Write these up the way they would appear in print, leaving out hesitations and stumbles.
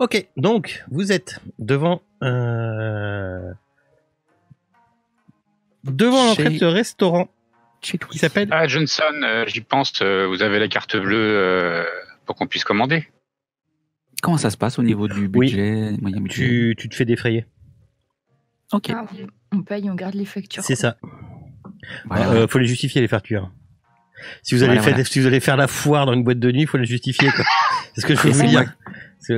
Ok, donc vous êtes devant l'entrée de ce restaurant qui s'appelle... Ah, Johnson, j'y pense, vous avez la carte bleue pour qu'on puisse commander. Comment ça se passe au niveau du budget, moyen budget? Tu te fais défrayer. Ok. Ah, on paye, on garde les factures. C'est ça. Voilà. Faut les justifier, les factures. Si vous allez faire la foire dans une boîte de nuit, il faut les justifier, quoi. C'est ce que je veux vous dire.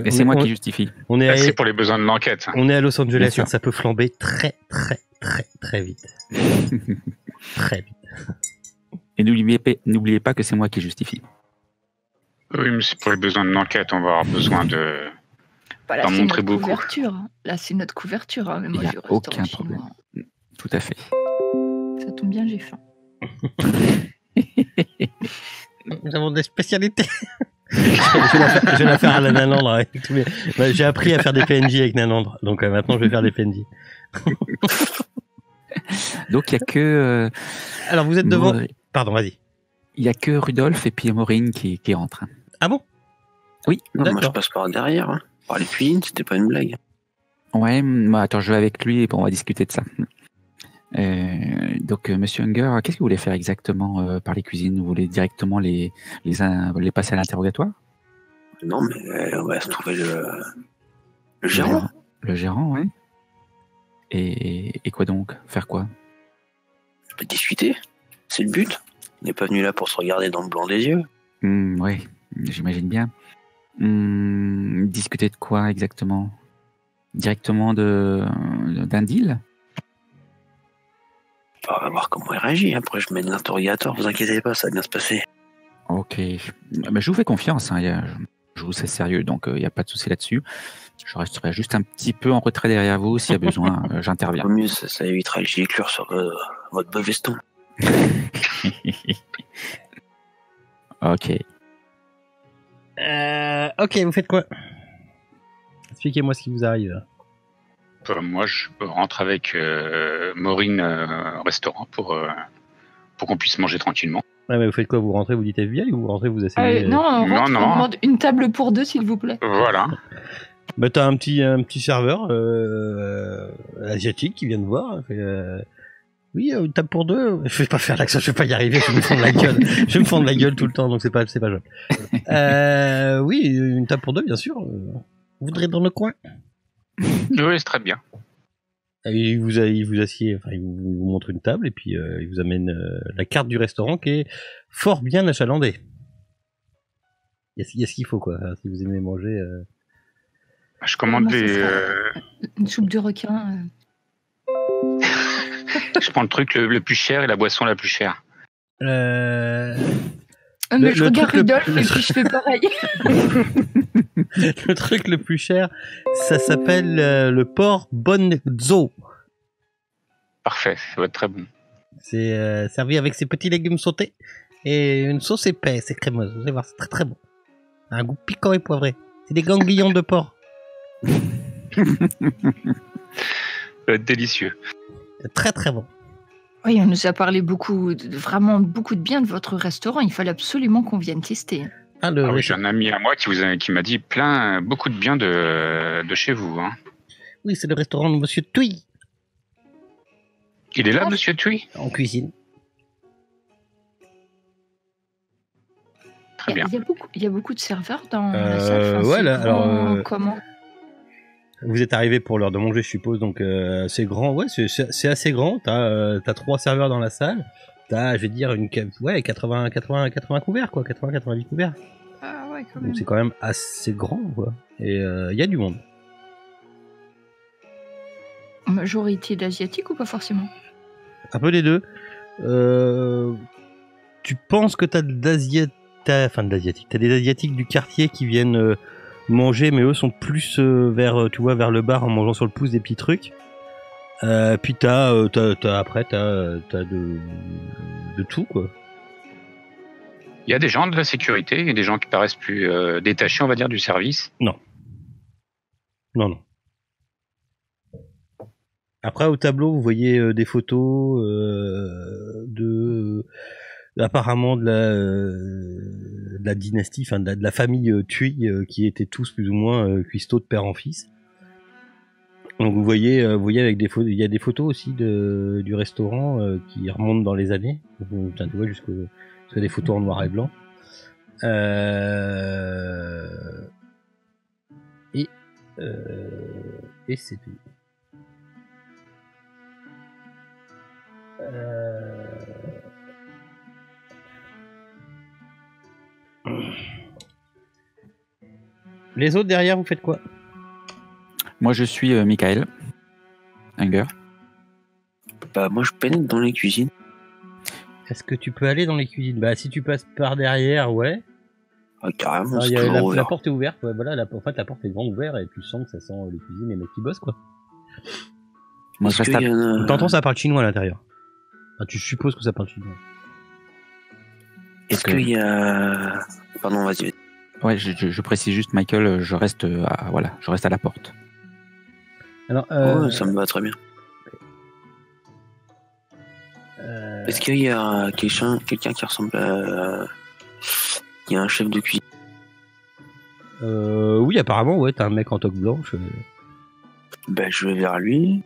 Et c'est moi qui justifie. C'est pour les besoins de l'enquête. On est à Los Angeles, sûr. ça peut flamber très vite. Très vite. Et n'oubliez pas que c'est moi qui justifie. Oui, mais c'est pour les besoins de l'enquête, on va avoir besoin de... Là, d'en c'est montrer notre beaucoup. couverture. Là, c'est notre couverture. Hein, mais moi, Il n'y a je reste aucun chez problème. moi. Tout à fait. Ça tombe bien, j'ai faim. Nous avons des spécialités. je vais la faire à la Nanandre. Avec tous mes... j'ai appris à faire des PNJ avec Nanandre, donc maintenant je vais faire des PNJ. Donc il n'y a que... Alors vous êtes devant... Pardon, vas-y. Il n'y a que Rudolf et puis Maureen qui rentrent. Ah bon? Oui. Non, moi je passe par derrière. Hein. Par les cuisines, c'était pas une blague. Ouais, attends, je vais avec lui et on va discuter de ça. Donc, Monsieur Unger, qu'est-ce que vous voulez faire exactement par les cuisines? Vous voulez directement les passer à l'interrogatoire? Non, mais on va se trouver le gérant. Le gérant, ouais. Et quoi donc? Faire quoi? On peut discuter. C'est le but. On n'est pas venu là pour se regarder dans le blanc des yeux. Ouais, j'imagine bien. Discuter de quoi exactement? Directement d'un deal? On va voir comment il réagit. Après, je mets de l'interrogatoire. Vous inquiétez pas, ça va bien se passer. Ok. Mais je vous fais confiance. Hein. Je vous sais sérieux, donc il n'y a pas de souci là-dessus. Je resterai juste un petit peu en retrait derrière vous. S'il y a besoin, j'interviens. Au mieux, ça évitera le giclure sur votre beau veston. Ok. Ok, vous faites quoi? Expliquez-moi ce qui vous arrive. Moi, je rentre avec Maureen au restaurant pour qu'on puisse manger tranquillement. Ouais, mais vous faites quoi? Vous rentrez, vous dites FBI ou vous rentrez, vous asseyez? Non, on rentre, non. on demande une table pour deux, s'il vous plaît. Voilà. Bah t'as un petit serveur asiatique qui vient de voir. Oui, une table pour deux. Je vais pas faire l'accent, je vais pas y arriver, je vais me fendre la gueule. Je vais me fendre la gueule tout le temps, donc c'est pas joli. Oui, une table pour deux, bien sûr. Vous voudrez dans le coin? Oui, c'est très bien. Il vous assied, enfin il vous montre une table et puis il vous amène la carte du restaurant qui est fort bien achalandée. Il y a ce qu'il faut, quoi. Si vous aimez manger. Je commande Une soupe de requin. Je prends le truc le plus cher et la boisson la plus chère. Mais je regarde Rudolf et puis je fais pareil. Le truc le plus cher, ça s'appelle le porc bonzo. Parfait, ça va être très bon. C'est servi avec ses petits légumes sautés et une sauce épaisse et crémeuse. Vous allez voir, c'est très très bon. Un goût piquant et poivré. C'est des ganglions de porc. Ça va être délicieux. C'est très très bon. Oui, on nous a parlé vraiment beaucoup de bien de votre restaurant. Il fallait absolument qu'on vienne tester. Oui, j'ai un ami à moi qui m'a dit beaucoup de bien de chez vous. Hein. Oui, c'est le restaurant de Monsieur Tui. Il est là, Monsieur Tui? En cuisine. Très bien. Il y a beaucoup de serveurs dans la salle. Voilà, alors. Comment? Vous êtes arrivé pour l'heure de manger, je suppose, donc c'est grand. Ouais, c'est assez grand. T'as 3 serveurs dans la salle. T'as, je vais dire, 80 couverts, quoi. 90 couverts. Ah ouais, quand même. Donc c'est quand même assez grand, quoi. Et il y a du monde. Majorité d'asiatiques ou pas forcément? Un peu les deux. Tu penses que t'as d'asiatiques. T'as des asiatiques du quartier qui viennent manger, mais eux sont plus vers le bar en mangeant sur le pouce des petits trucs. Puis t'as de tout, quoi. Il y a des gens de la sécurité et des gens qui paraissent plus détachés, on va dire, du service. Non. Après, au tableau, vous voyez des photos apparemment de de la dynastie, enfin de la famille Thuy, qui étaient tous plus ou moins cuistots de père en fils. Donc vous voyez avec des photos, il y a des photos aussi du restaurant qui remontent dans les années. Tu vois jusqu'à des photos en noir et blanc. Et c'est tout. Les autres derrière, vous faites quoi? Moi, je suis Michael Unger. Bah, moi, je pénètre dans les cuisines. Est-ce que tu peux aller dans les cuisines? Bah, si tu passes par derrière, ouais. Ah, carrément, Alors, c'est il y a toujours la ouvert. porte est ouverte, ouais, voilà, en fait, la porte est grande ouverte et tu sens que ça sent les cuisines, les mecs qui bossent, quoi. Moi, je Est-ce reste qu'il y en a... T'entends, ça parle chinois à l'intérieur. Enfin, tu supposes que ça parle chinois. Est-ce qu'il y a... Pardon, vas-y. Ouais, je précise juste, Michael, je reste à la porte. Alors, Ouais, ça me va très bien. Est-ce qu'il y a quelqu'un qui ressemble à... Il y a un chef de cuisine? oui, apparemment, ouais, t'as un mec en toque blanche. Ben, je vais vers lui.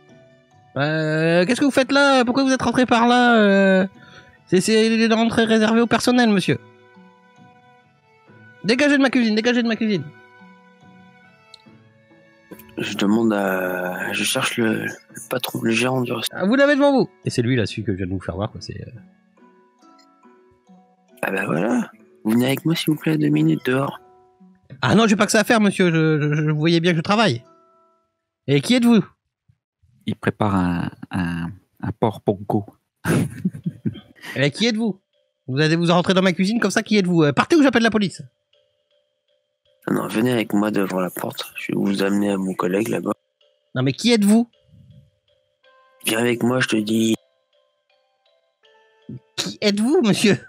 Qu'est-ce que vous faites là? Pourquoi vous êtes rentré par là? C'est une rentrée réservée au personnel, monsieur. Dégagez de ma cuisine, dégagez de ma cuisine. Je demande à... Je cherche le patron, le gérant du restaurant. Ah, vous l'avez devant vous. Et c'est lui là, celui que je viens de vous faire voir, quoi. C'est. Ah ben voilà. Vous venez avec moi, s'il vous plaît, 2 minutes dehors. Ah non, j'ai pas que ça à faire, monsieur. Je voyais bien que je travaille. Et qui êtes-vous? Il prépare un porc pongo. Et qui êtes-vous? Vous allez vous rentrer dans ma cuisine comme ça, qui êtes-vous? Partez ou j'appelle la police. Non, venez avec moi devant la porte. Je vais vous amener à mon collègue là-bas. Non mais qui êtes-vous? Viens avec moi, je te dis. Qui êtes-vous, monsieur?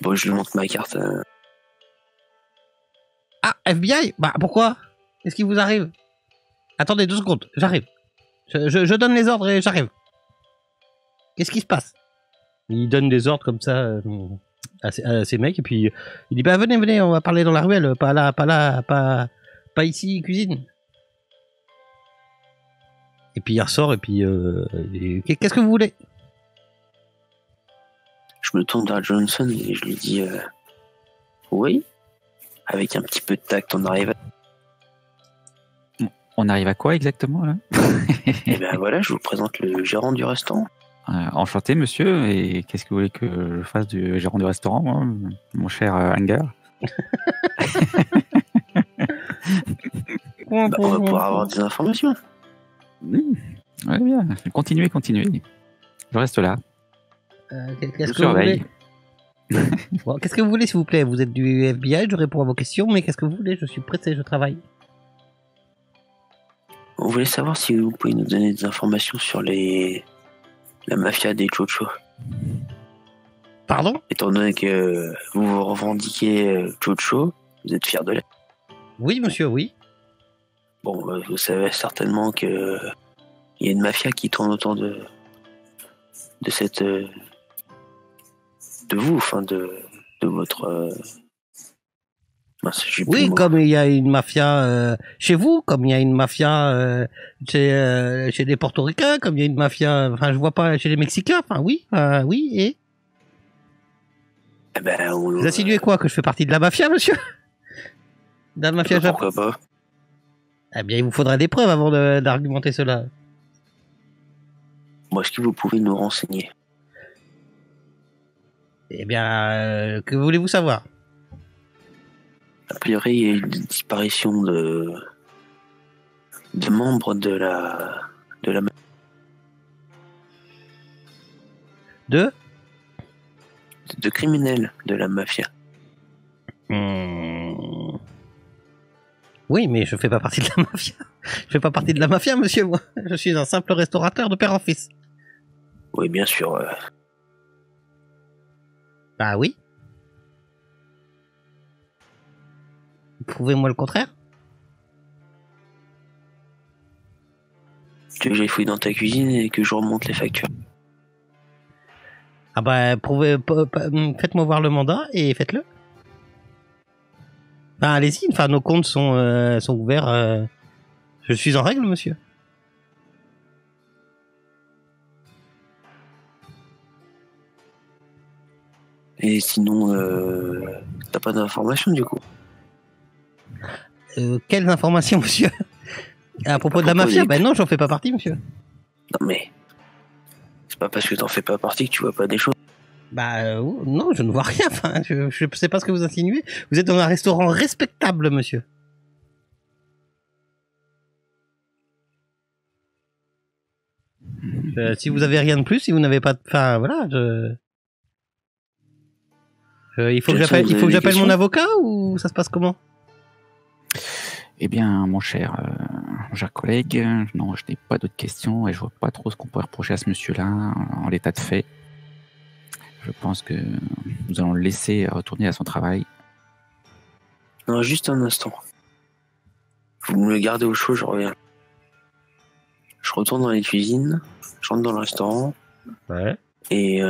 Bon, je lui montre ma carte. Ah, FBI? Bah pourquoi? Qu'est-ce qui vous arrive? Attendez 2 secondes, j'arrive. Je donne les ordres et j'arrive. Qu'est-ce qui se passe? Il donne des ordres comme ça à ces mecs et puis il dit bah venez, on va parler dans la ruelle, pas là, pas ici, cuisine. Et puis il ressort et puis qu'est-ce que vous voulez? Je me tourne vers Johnson et je lui dis oui. Avec un petit peu de tact, on arrive à... On arrive à quoi exactement là? Et ben voilà, je vous présente le gérant du restaurant. Enchanté, monsieur. Et qu'est-ce que vous voulez que je fasse du gérant du restaurant, moi, mon cher Unger? Bah, on va pouvoir avoir des informations. Ouais, bien. Continuez. Je reste là. Qu'est-ce Je que vous voulez? surveille. Bon, qu'est-ce que vous voulez, s'il vous plaît? Vous êtes du FBI, je réponds à vos questions, mais qu'est-ce que vous voulez? Je suis pressé, je travaille. On voulait savoir si vous pouvez nous donner des informations sur la mafia des Chocho. Pardon? Étant donné que vous vous revendiquez Chocho, vous êtes fier de l'être. Oui, monsieur, oui. Bon, vous savez certainement que il y a une mafia qui tourne autour de cette de vous, enfin de votre mince, j'ai plus le Oui, mot. comme il y a une mafia chez vous, comme il y a une mafia chez les Portoricains, comme il y a une mafia, enfin je vois pas chez les Mexicains, enfin oui, et Eh ben, vous insinuez quoi, que je fais partie de la mafia, monsieur? De la mafia japonaise? pourquoi pas? Eh bien, il vous faudra des preuves avant d'argumenter cela. Bon, est-ce que vous pouvez nous renseigner? Eh bien, que voulez-vous savoir? A priori, il y a eu une disparition de membres de la de criminels de la mafia. Oui, mais je fais pas partie de la mafia. Je fais pas partie de la mafia, monsieur, moi. Je suis un simple restaurateur de père en fils. Oui, bien sûr. Bah oui. Prouvez-moi le contraire. Tu veux que j'aille fouiller dans ta cuisine et que je remonte les factures? Ah bah, faites-moi voir le mandat et faites-le. Enfin, allez-y, enfin, nos comptes sont ouverts. Je suis en règle, monsieur. Et sinon, t'as pas d'informations du coup? Quelles informations, monsieur? À propos de la mafia? Ben non, j'en fais pas partie, monsieur. Non mais, c'est pas parce que t'en fais pas partie que tu vois pas des choses. Bah non, je ne vois rien. Enfin, je sais pas ce que vous insinuez. Vous êtes dans un restaurant respectable, monsieur. Si vous avez rien de plus, si vous n'avez pas de... Enfin, voilà, il faut que j'appelle mon avocat ou ça se passe comment? Eh bien, mon cher collègue, non, je n'ai pas d'autres questions et je vois pas trop ce qu'on pourrait reprocher à ce monsieur-là en l'état de fait. Je pense que nous allons le laisser retourner à son travail. Non, juste un instant. Vous me le gardez au chaud, je reviens. Je retourne dans les cuisines, je rentre dans le restaurant. Ouais. Et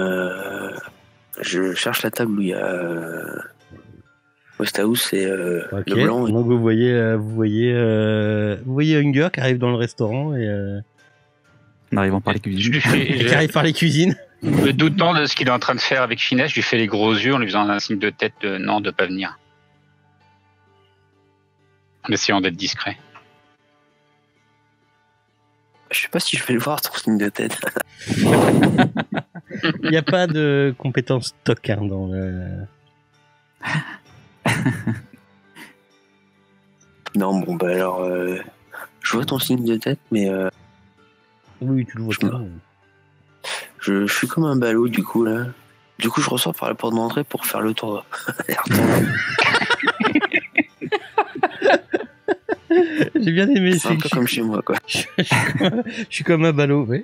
je cherche la table où il y a Westhouse et Ok. le blanc. Donc vous voyez Hunger qui arrive dans le restaurant et En arrivant par les cuisines. qui arrive par les cuisines. Me doutant de ce qu'il est en train de faire avec finesse, je lui fais les gros yeux en lui faisant un signe de tête de non, de pas venir. En essayant d'être discret. Je sais pas si je vais le voir, ton signe de tête. Il n'y a pas de compétence stock hein, dans le... Non, bon, bah alors, je vois ton signe de tête, mais Oui, tu le vois pas. je suis comme un ballot, du coup, là. Du coup, je ressors par la porte d'entrée pour faire le tour. J'ai bien aimé. C'est un peu comme chez moi, quoi. Je suis comme un ballot, oui.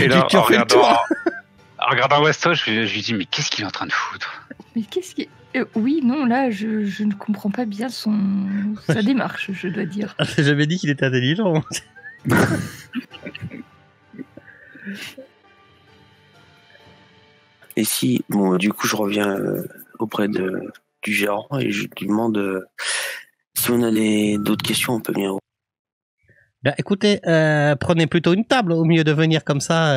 Et là, Tu en refais le tour. regardant Westo, je lui dis, mais qu'est-ce qu'il est en train de foutre? Mais qu'est-ce qui... oui, non, là, je ne comprends pas bien sa démarche, je dois dire. Ah, j'ai jamais dit qu'il était intelligent. Et si, bon, du coup, je reviens auprès du gérant et je lui demande si on a d'autres questions, on peut bien. Ben, écoutez, prenez plutôt une table au mieux de venir comme ça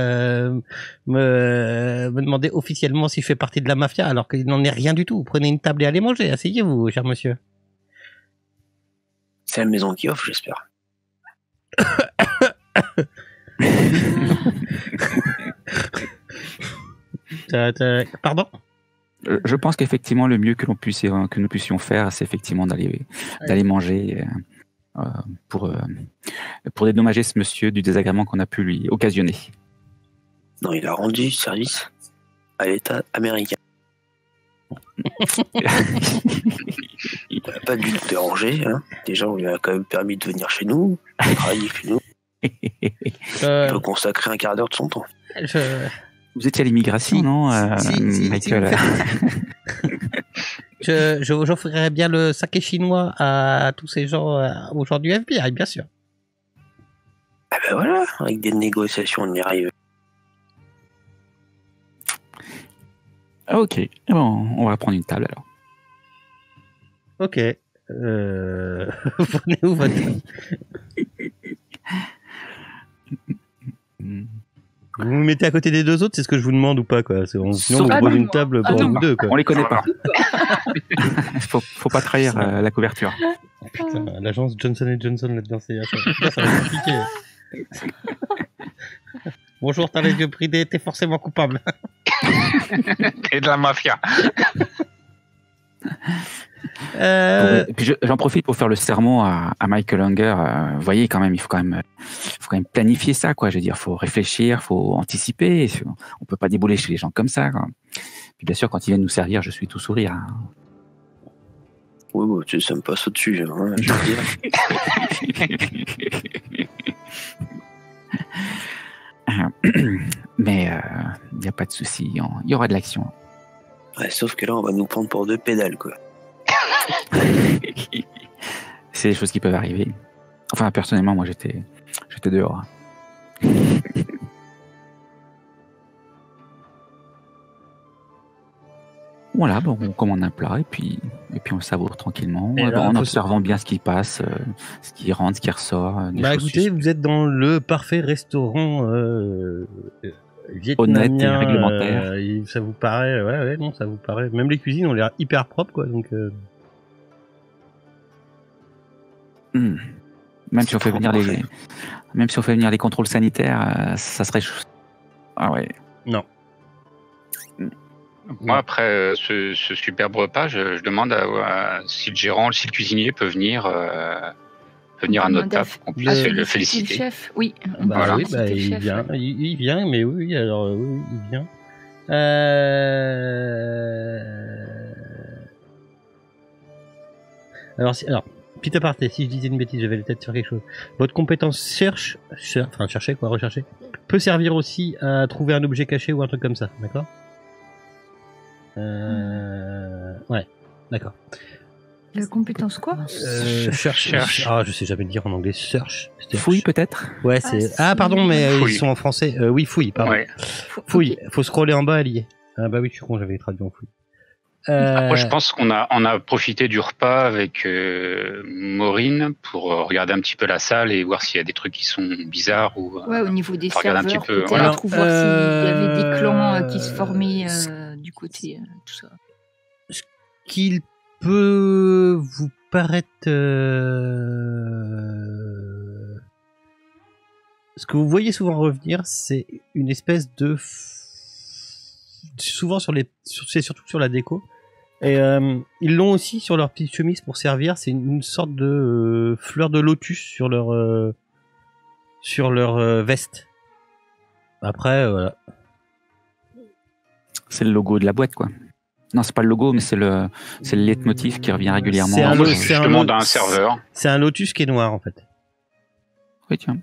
me demander officiellement si je fais partie de la mafia alors qu'il n'en est rien du tout. Prenez une table et allez manger. Asseyez-vous, cher monsieur. C'est la maison qui offre, j'espère. Pardon? Je pense qu'effectivement, le mieux que nous puissions faire, c'est effectivement d'aller manger pour dédommager ce monsieur du désagrément qu'on a pu lui occasionner. Non, il a rendu service à l'État américain. Il n'a pas du tout dérangé. Hein. Déjà, on lui a quand même permis de venir chez nous, de travailler chez nous. Il peut consacrer un quart d'heure de son temps. Vous étiez à l'immigration, non, Michael? J'offrirais bien le saké chinois à tous ces gens, aux gens du FBI, bien sûr. Ah ben voilà, avec des négociations, on y arrive. Ok, bon, on va prendre une table alors. Ok. Prenez où votre... Vous vous mettez à côté des deux autres, c'est ce que je vous demande ou pas, quoi. Sinon, vous prenez une table pour vous deux, quoi. On les connaît pas. faut pas trahir la couverture. Oh, putain, l'agence Johnson & Johnson là-dedans, ça va être compliqué. Bonjour, t'as les yeux bridés, t'es forcément coupable. Et de la mafia. Et puis j'en profite pour faire le sermon à Michael Hunger. Vous voyez, quand même, il faut quand même planifier ça, quoi. Je veux dire, faut réfléchir, faut anticiper. On peut pas débouler chez les gens comme ça, quoi. Puis bien sûr, quand ils viennent nous servir, je suis tout sourire. Hein. Oui, bon, ça me passe au-dessus, hein, je veux dire. Mais il n'y a pas de souci, il y aura de l'action. Ouais, sauf que là, on va nous prendre pour deux pédales, quoi. C'est des choses qui peuvent arriver. Enfin, personnellement, moi, j'étais dehors. Voilà, bon, on commande un plat et puis on le savoure tranquillement, Et là, en faut observant bien ce qui passe, ce qui rentre, ce qui ressort. Des Bah choses écoutez, vous êtes dans le parfait restaurant honnêtes et vietnamien. réglementaires. Ça vous paraît, ouais, non, ça vous paraît. Même les cuisines ont l'air hyper propres, quoi. Donc. Même si on fait venir les contrôles sanitaires, ça serait. Ah ouais. Non. Moi, après ce superbe repas, je demande si le gérant, si le cuisinier peut venir à notre table pour qu'on puisse le féliciter. Le chef, oui. Bah Voilà. oui, bah, Le il chef, vient, ouais. il vient, mais oui, alors oui, il vient. Alors, petit aparté, si je disais une bêtise, j'avais la tête sur quelque chose. Votre compétence rechercher, peut servir aussi à trouver un objet caché ou un truc comme ça, d'accord? Ouais, d'accord. La compétence quoi? Cherche. Ah, je sais jamais le dire en anglais. Search. Fouille peut-être. Ouais, c'est. Ah, pardon, mais Fouille. ils sont en français. Oui, fouille, pardon. Ouais. Fouille. Ok. Faut scroller en bas, elle y est. Ah bah oui, je suis con, j'avais traduit en fouille. Après, je pense qu'on a profité du repas avec Maureen pour regarder un petit peu la salle et voir s'il y a des trucs qui sont bizarres ou. Ouais, au niveau des regarder un serveurs, petit peu, peut-être, voilà. pour voir s'il y avait des clans qui se formaient du côté, tout ça. Qu'il peut vous paraître. Ce que vous voyez souvent revenir, c'est une espèce de. Souvent c'est surtout sur la déco. Et ils l'ont aussi sur leur petite chemise pour servir. C'est une sorte de fleur de lotus sur leur veste. Après, voilà. C'est le logo de la boîte, quoi. Non, c'est pas le logo, mais c'est le leitmotiv qui revient régulièrement. Je demande à un serveur. C'est un lotus qui est noir, en fait. Oui, tiens.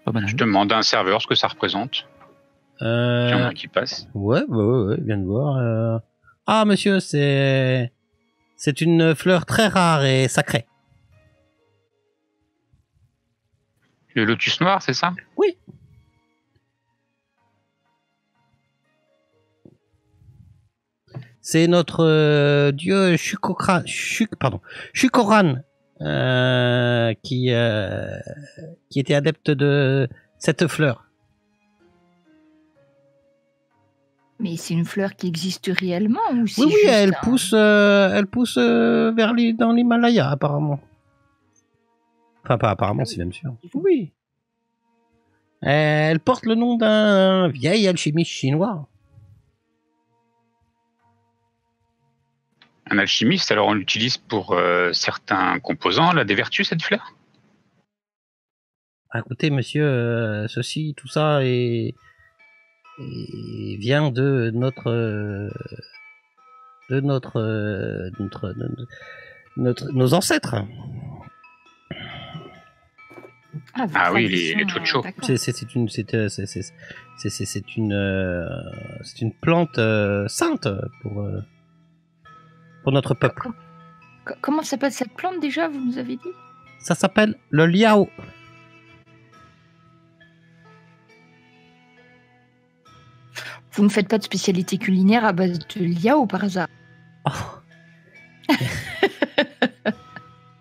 Pas banal. Je demande à un serveur ce que ça représente. Il y en a qui passe. Ouais, viens de voir. Ah, monsieur, c'est une fleur très rare et sacrée. Le lotus noir, c'est ça? Oui. C'est notre dieu Shukoran, qui était adepte de cette fleur. Mais c'est une fleur qui existe réellement ou c'est Oui, juste elle pousse dans l'Himalaya, apparemment. Enfin, pas apparemment, c'est même sûr. Oui. Elle porte le nom d'un vieil alchimiste chinois. Un alchimiste, alors on l'utilise pour certains composants. Elle a des vertus, cette fleur? Écoutez, monsieur, tout ça vient de nos ancêtres. Ah oui, les Chocho. C'est une plante sainte pour notre peuple. Comment s'appelle cette plante déjà, vous nous avez dit? Ça s'appelle le liao. Vous ne faites pas de spécialité culinaire à base de liao par hasard? Oh.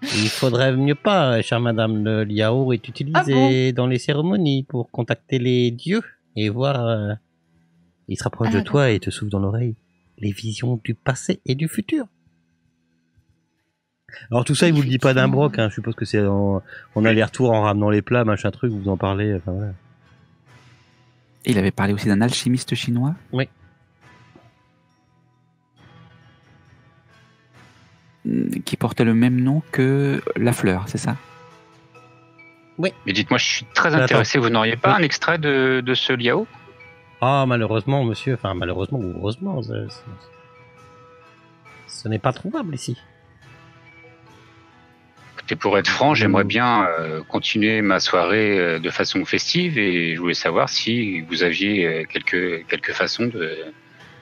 Il faudrait mieux pas, chère madame. Le liao est utilisé dans les cérémonies pour contacter les dieux et voir. Il se rapproche de toi et te souffle dans l'oreille les visions du passé et du futur. Alors tout ça, il vous le dit pas d'un broc, hein. Je suppose que c'est en aller-retour, en ramenant les plats, machin truc, vous en parlez. Enfin, voilà. Et il avait parlé aussi d'un alchimiste chinois. Oui. Qui portait le même nom que la fleur, c'est ça? Oui. Mais dites-moi, je suis très intéressé. Vous n'auriez pas un extrait de ce liao? Ah, malheureusement, monsieur. Enfin, malheureusement ou heureusement, ce n'est pas trouvable ici. Écoutez, pour être franc, j'aimerais bien continuer ma soirée de façon festive et je voulais savoir si vous aviez quelques façons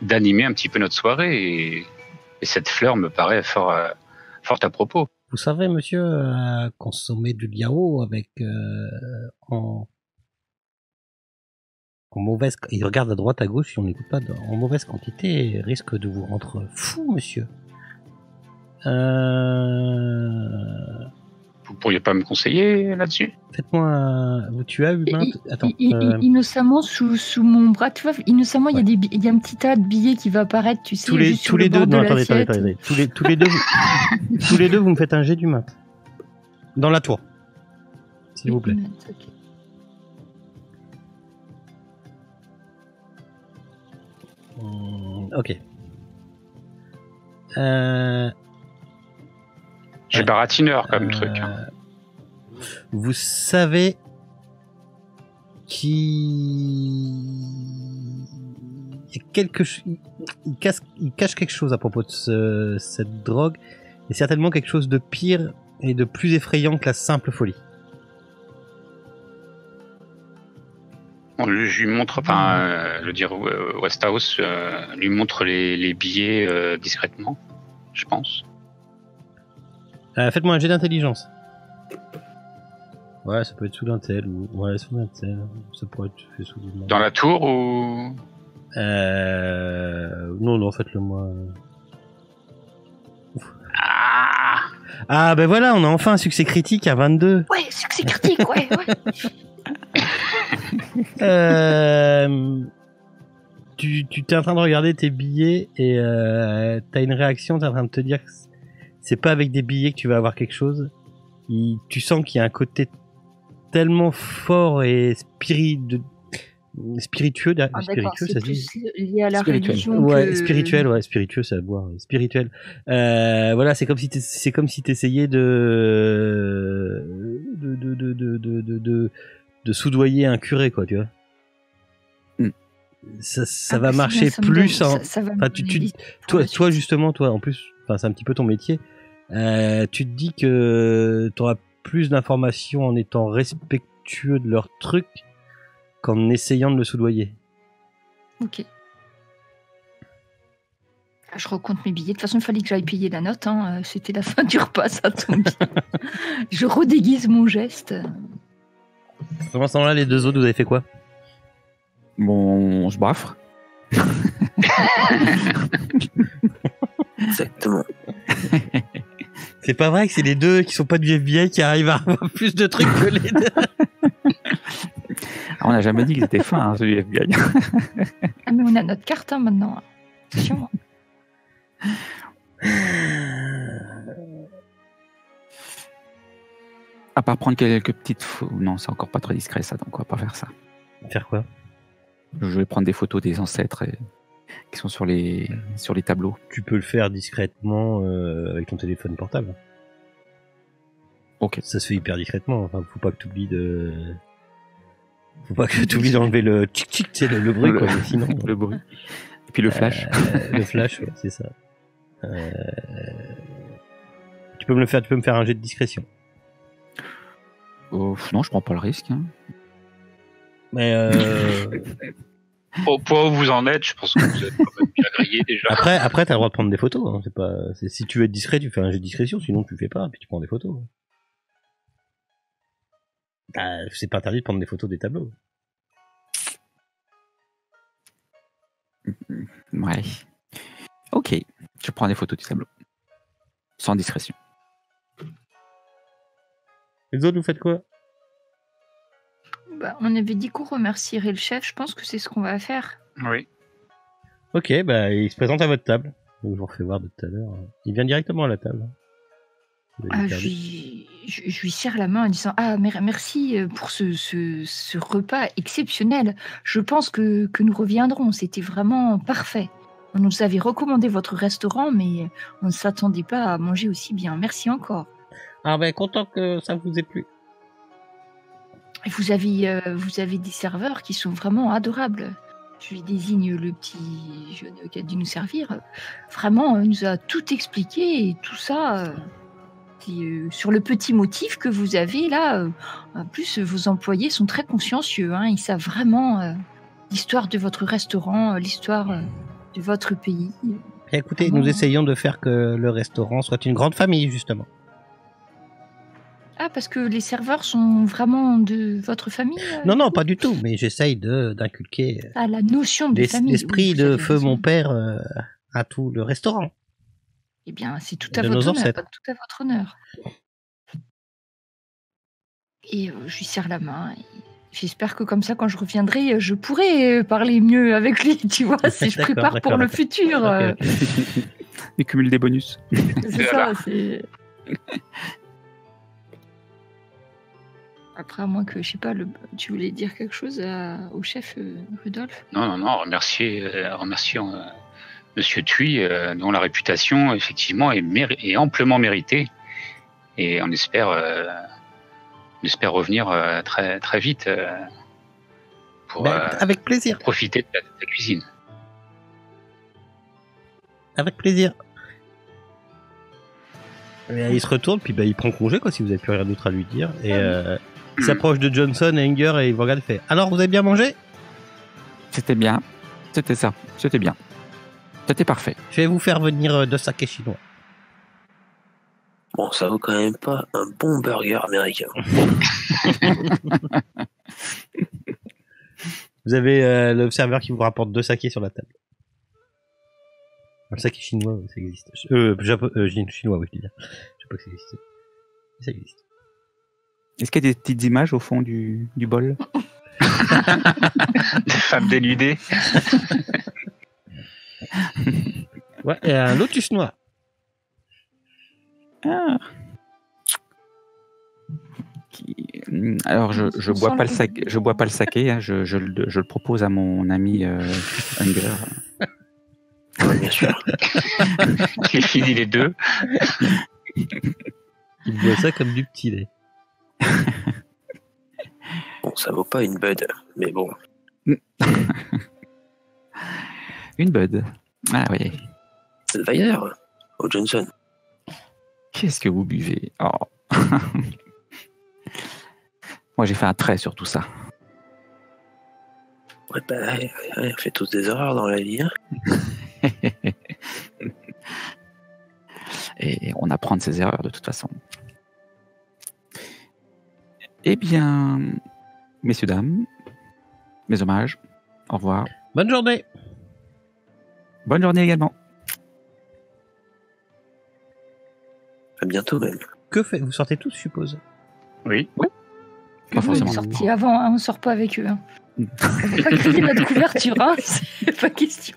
d'animer un petit peu notre soirée et cette fleur me paraît fort à propos. Vous savez, monsieur, consommer du liao avec il regarde à droite, à gauche, si on n'écoute pas en mauvaise quantité, risque de vous rendre fou, monsieur. Vous pourriez pas me conseiller là-dessus? Faites-moi tu as humain. Attends. Innocemment sous mon bras, tu vois, innocemment il y a un petit tas de billets qui va apparaître, tu sais. Tous les deux. Non, attendez. Tous les deux. Tous les deux, vous me faites un jet d'humain. Dans la tour, s'il vous plaît. Ok. J'ai baratineur comme truc. Vous savez il cache quelque chose à propos de cette drogue, et certainement quelque chose de pire et de plus effrayant que la simple folie. Je lui montre, je veux dire, Westhouse lui montre les billets discrètement, je pense. Faites-moi un jet d'intelligence. Ouais, ça peut être sous l'intel ou sous l'intel. Ça pourrait être fait sous l'intel. Dans la tour ou non, faites-le moi. Ah ben voilà, on a enfin un succès critique à 22. Ouais, succès critique, ouais. Tu t'es en train de regarder tes billets et t'as une réaction, t'es en train de te dire que c'est pas avec des billets que tu vas avoir quelque chose. Tu sens qu'il y a un côté tellement fort et spiritueux, spiritueux, ça se dit. Lié à la religion. Ouais, spirituel, spiritueux, ça va boire. Spirituel. Voilà, c'est comme si t'essayais de soudoyer un curé, quoi, tu vois. Ça va marcher plus en. Toi justement, en plus, c'est un petit peu ton métier. Tu te dis que t'auras plus d'informations en étant respectueux de leur truc qu'en essayant de le soudoyer. Ok. Je recompte mes billets. De toute façon, il fallait que j'aille payer la note. C'était la fin du repas, ça tombe bien. Je redéguise mon geste. Pendant ce temps-là, les deux autres, vous avez fait quoi? Bon, on se baffre. Exactement. C'est pas vrai que c'est les deux qui sont pas du FBI qui arrivent à avoir plus de trucs que les deux. On n'a jamais dit qu'ils étaient fins, celui du FBI. Ah, mais on a notre carte maintenant. Attention. À part prendre quelques petites photos. Non, c'est encore pas très discret ça, donc on va pas faire ça. Faire quoi? Je vais prendre des photos des ancêtres qui sont sur les tableaux. Tu peux le faire discrètement avec ton téléphone portable. Ok. Ça se fait hyper discrètement. Enfin, faut pas que tu oublies d'enlever le tchic-tchic, c'est le bruit, quoi. Mais sinon, le bruit. Et puis le flash. Le flash, ouais, c'est ça. Tu peux me faire un jet de discrétion. Non, je prends pas le risque. Hein. Mais au point où vous en êtes, je pense que vous êtes quand même bien grillé déjà. Après, t'as le droit de prendre des photos. Hein. Si tu veux être discret, tu fais un jet de discrétion. Sinon, tu fais pas. Puis tu prends des photos. C'est pas interdit de prendre des photos des tableaux. Ouais. Ok. Je prends des photos du tableau. Sans discrétion. Les autres, vous faites quoi? On avait dit qu'on remercierait le chef. Je pense que c'est ce qu'on va faire. Oui. Ok, il se présente à votre table. Je vous refais voir de tout à l'heure. Il vient directement à la table. Je lui serre la main en disant merci pour ce repas exceptionnel. Je pense que nous reviendrons. C'était vraiment parfait. On nous avait recommandé votre restaurant, mais on ne s'attendait pas à manger aussi bien. Merci encore. Content que ça vous ait plu. Vous avez des serveurs qui sont vraiment adorables. Je lui désigne le petit jeune qui a dû nous servir. Vraiment, il nous a tout expliqué et tout ça. Sur le petit motif que vous avez là, en plus vos employés sont très consciencieux. Ils savent vraiment l'histoire de votre restaurant, l'histoire de votre pays. Écoutez, nous essayons de faire que le restaurant soit une grande famille, justement. Ah, parce que les serveurs sont vraiment de votre famille Non, pas du tout, mais j'essaye d'inculquer la notion de famille. l'esprit de feu mon père à tout le restaurant. Eh bien, c'est tout à votre honneur, pas tout à votre honneur. Et je lui serre la main. J'espère que comme ça, quand je reviendrai, je pourrai parler mieux avec lui, tu vois, si je prépare pour le futur. Okay. Il cumule des bonus. C'est ça, c'est... Après, à moins que, je sais pas, tu voulais dire quelque chose au chef Rudolf? Non, remercier Monsieur Thuy, dont la réputation, effectivement, est amplement méritée. Et on espère revenir très, très vite pour avec plaisir. Profiter de la cuisine. Avec plaisir. Et il se retourne, puis il prend congé, quoi, si vous n'avez plus rien d'autre à lui dire. Et il s'approche de Johnson et Enger et il vous regarde et fait « Alors, vous avez bien mangé ?» C'était bien. C'était ça. C'était bien. C'était parfait. Je vais vous faire venir de saké chinois. Bon, ça vaut quand même pas un bon burger américain. Vous avez le serveur qui vous rapporte 2 sakés sur la table. Le saké chinois, ça existe. Chinois, oui, je dis bien. Je sais pas que ça existe. Ça existe. Est-ce qu'il y a des petites images au fond du bol? Des femmes dénudées. Ouais, et un lotus noir. Ah. Alors je bois pas le saké, hein, je le propose à mon ami Unger. Oui, bien sûr. Il finit les deux. Il boit ça comme du petit lait. Bon, ça vaut pas une bud, mais bon. Une bud. Ah oui. C'est Weider, au Johnson. Qu'est-ce que vous buvez? Oh. Moi, j'ai fait un trait sur tout ça. Ouais, on fait tous des erreurs dans la vie. Hein. Et on apprend de ses erreurs de toute façon. Eh bien, messieurs, dames, mes hommages, au revoir. Bonne journée. Bonne journée également. À bientôt même. Que faites vous? Sortez tous, je suppose. Oui. Pas forcément. On est sorti avant, hein, on sort pas avec eux. Hein. On va pas griller notre couverture, hein, c'est pas question.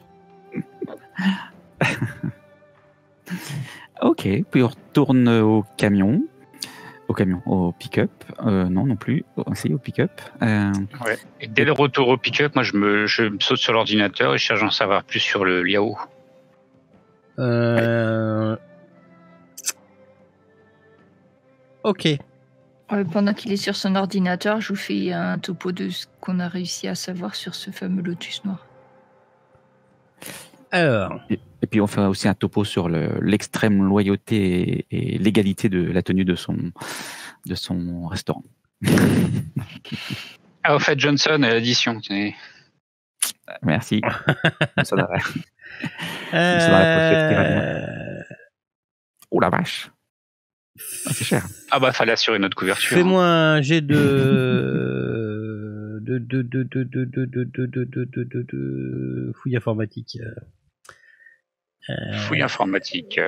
Ok, puis on retourne au camion. Au pick-up. Non plus. Si, au pick-up. Ouais. Et dès le retour au pick-up, moi je me saute sur l'ordinateur et je cherche à en savoir plus sur le Liao. Ok. Pendant qu'il est sur son ordinateur, je vous fais un topo de ce qu'on a réussi à savoir sur ce fameux Lotus noir. Alors. Et puis on fait aussi un topo sur l'extrême loyauté et l'égalité de la tenue de son restaurant. Ah, au fait, Johnson à l'addition. Merci. Ça dans la pochette qui va bien. Oh la vache. Ah, c'est cher. Ah bah fallait assurer notre couverture. Fais-moi un jet de fouille informatique. Fouille informatique.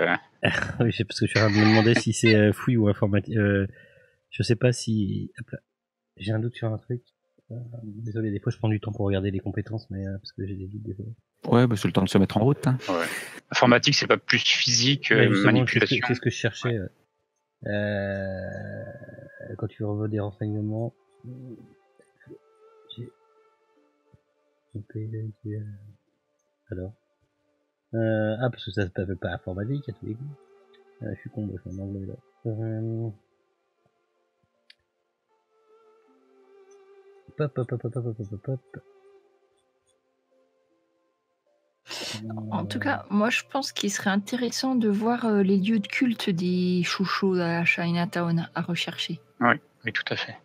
Oui, c'est parce que je suis en train de me demander si c'est fouille ou informatique. Je sais pas si. Hop là. J'ai un doute sur un truc. Désolé, des fois je prends du temps pour regarder les compétences, mais parce que j'ai des doutes des fois. Ouais, bah, c'est le temps de se mettre en route. Hein. Ouais. Informatique, c'est pas plus physique, manipulation. Qu'est-ce que je cherchais quand tu revois des renseignements. Alors. Parce que ça s'appelle pas informatique à tous les coups. Je suis con, je suis en anglais là. En tout cas, moi je pense qu'il serait intéressant de voir les lieux de culte des chouchous à Chinatown à rechercher. Oui, tout à fait.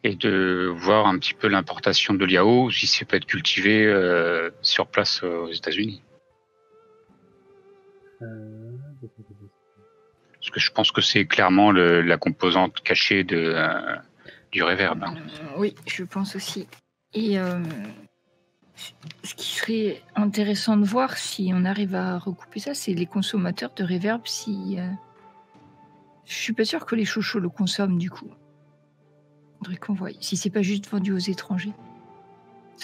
Et de voir un petit peu l'importation de Liao, si ça peut être cultivé sur place aux États-Unis. Parce que je pense que c'est clairement la composante cachée du reverb. Oui, je pense aussi. Et ce qui serait intéressant de voir si on arrive à recouper ça, c'est les consommateurs de reverb. Je suis pas sûre que les chochos le consomment du coup. Faudrait qu'on voie. Si c'est pas juste vendu aux étrangers.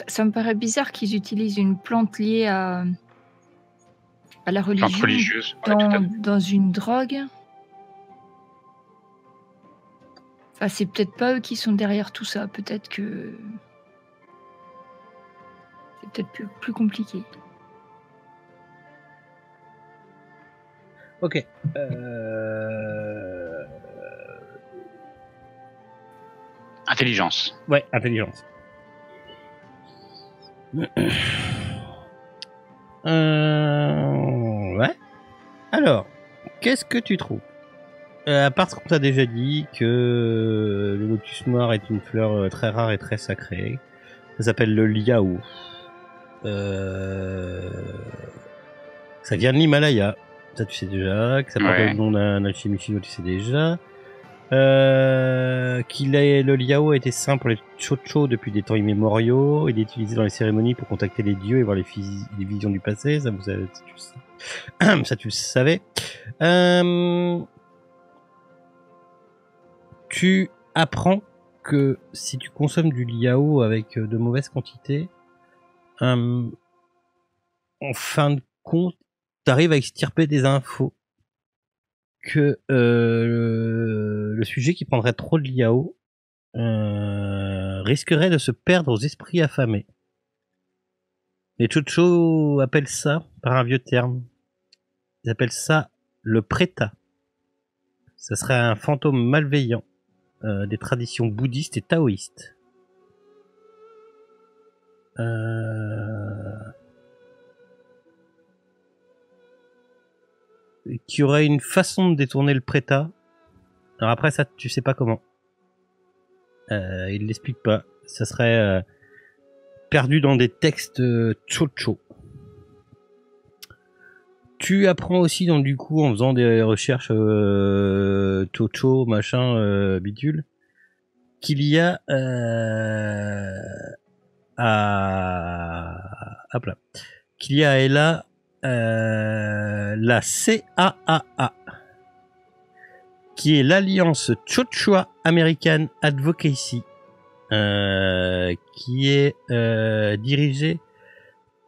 Ça me paraît bizarre qu'ils utilisent une plante liée à la religion Plante religieuse, dans une drogue. Enfin, c'est peut-être pas eux qui sont derrière tout ça. Peut-être que c'est peut-être plus compliqué. Ok. Intelligence. Ouais, intelligence. Ouais. Alors, qu'est-ce que tu trouves? À part ce qu'on t'a déjà dit, que le lotus noir est une fleur très rare et très sacrée. Ça s'appelle le liao. Ça vient de l'Himalaya. Ça, tu sais déjà. Que ça porte le nom d'un alchimiste chinois, tu sais déjà. Le liao a été saint pour les chocho depuis des temps immémoriaux. Il est utilisé dans les cérémonies pour contacter les dieux et voir les visions du passé. Ça, ça tu le savais. Tu apprends que si tu consommes du liao avec de mauvaises quantités, en fin de compte, t'arrives à extirper des infos que le sujet qui prendrait trop de liao risquerait de se perdre aux esprits affamés. Les chocho appellent ça par un vieux terme. Ils appellent ça le preta. Ça serait un fantôme malveillant des traditions bouddhistes et taoïstes. Qui aurait une façon de détourner le prêta. Alors après ça, tu sais pas comment. Il l'explique pas. Ça serait perdu dans des textes chocho. Tu apprends aussi, donc du coup, en faisant des recherches chocho, machin, bidule, qu'il y a hop là, qu'il y a et là la CAAA, qui est l'Alliance Chochoa American Advocacy, qui est dirigée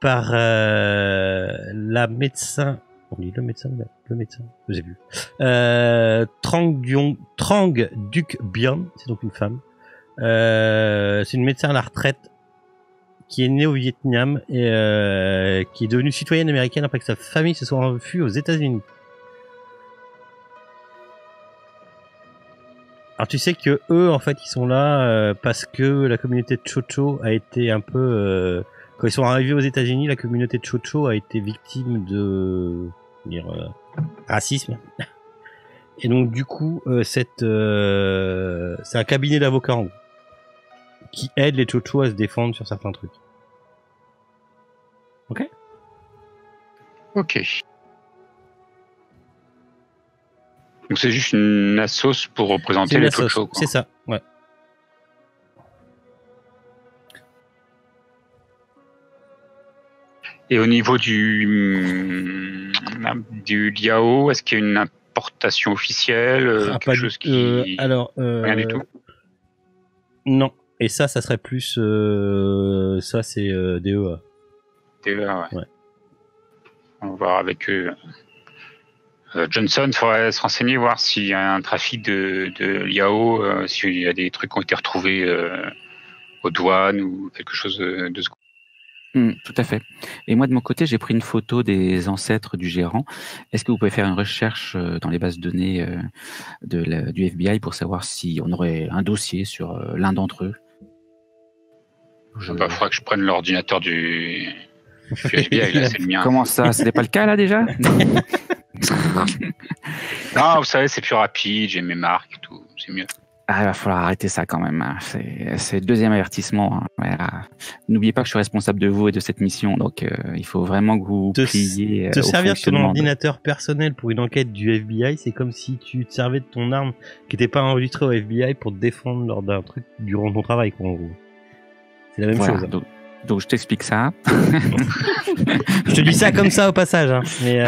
par la médecin, on dit le médecin, je sais plus, Trang Duc Bion, c'est donc une femme. C'est une médecin à la retraite qui est née au Vietnam et qui est devenue citoyenne américaine après que sa famille se soit enfuie aux États-Unis. Alors tu sais que eux en fait ils sont là parce que la communauté de Chocho a été un peu quand ils sont arrivés aux États-Unis, la communauté de Chocho a été victime de racisme. Et donc du coup c'est un cabinet d'avocats en gros, qui aide les Chocho à se défendre sur certains trucs. Ok. Donc c'est juste une assos pour représenter les Chocho. C'est ça, ouais. Et au niveau du liao, est-ce qu'il y a une importation officielle, quelque chose qui rien du tout. Non. Et ça serait plus ça c'est DEA. DEA, ouais. On va voir avec eux. Johnson, il faudrait se renseigner, voir s'il y a un trafic de liao, s'il y a des trucs qui ont été retrouvés aux douanes ou quelque chose de ce coup. Tout à fait. Et moi, de mon côté, j'ai pris une photo des ancêtres du gérant. Est-ce que vous pouvez faire une recherche dans les bases de données du FBI pour savoir si on aurait un dossier sur l'un d'entre eux? Faudra que je prenne l'ordinateur du FBI, là, c'est le mien. Comment ça? C'était pas le cas, là, déjà? Non, vous savez, c'est plus rapide, j'ai mes marques et tout, c'est mieux. Ah, il va falloir arrêter ça quand même. Hein. C'est le deuxième avertissement. Hein. Voilà. N'oubliez pas que je suis responsable de vous et de cette mission, donc il faut vraiment que vous pliez. Te servir de ton ordinateur personnel pour une enquête du FBI, c'est comme si tu te servais de ton arme qui n'était pas enregistrée au FBI pour te défendre lors d'un truc durant ton travail, quoi, en gros. C'est la même chose. Donc je t'explique ça. Je te dis ça comme ça au passage. Hein. Mais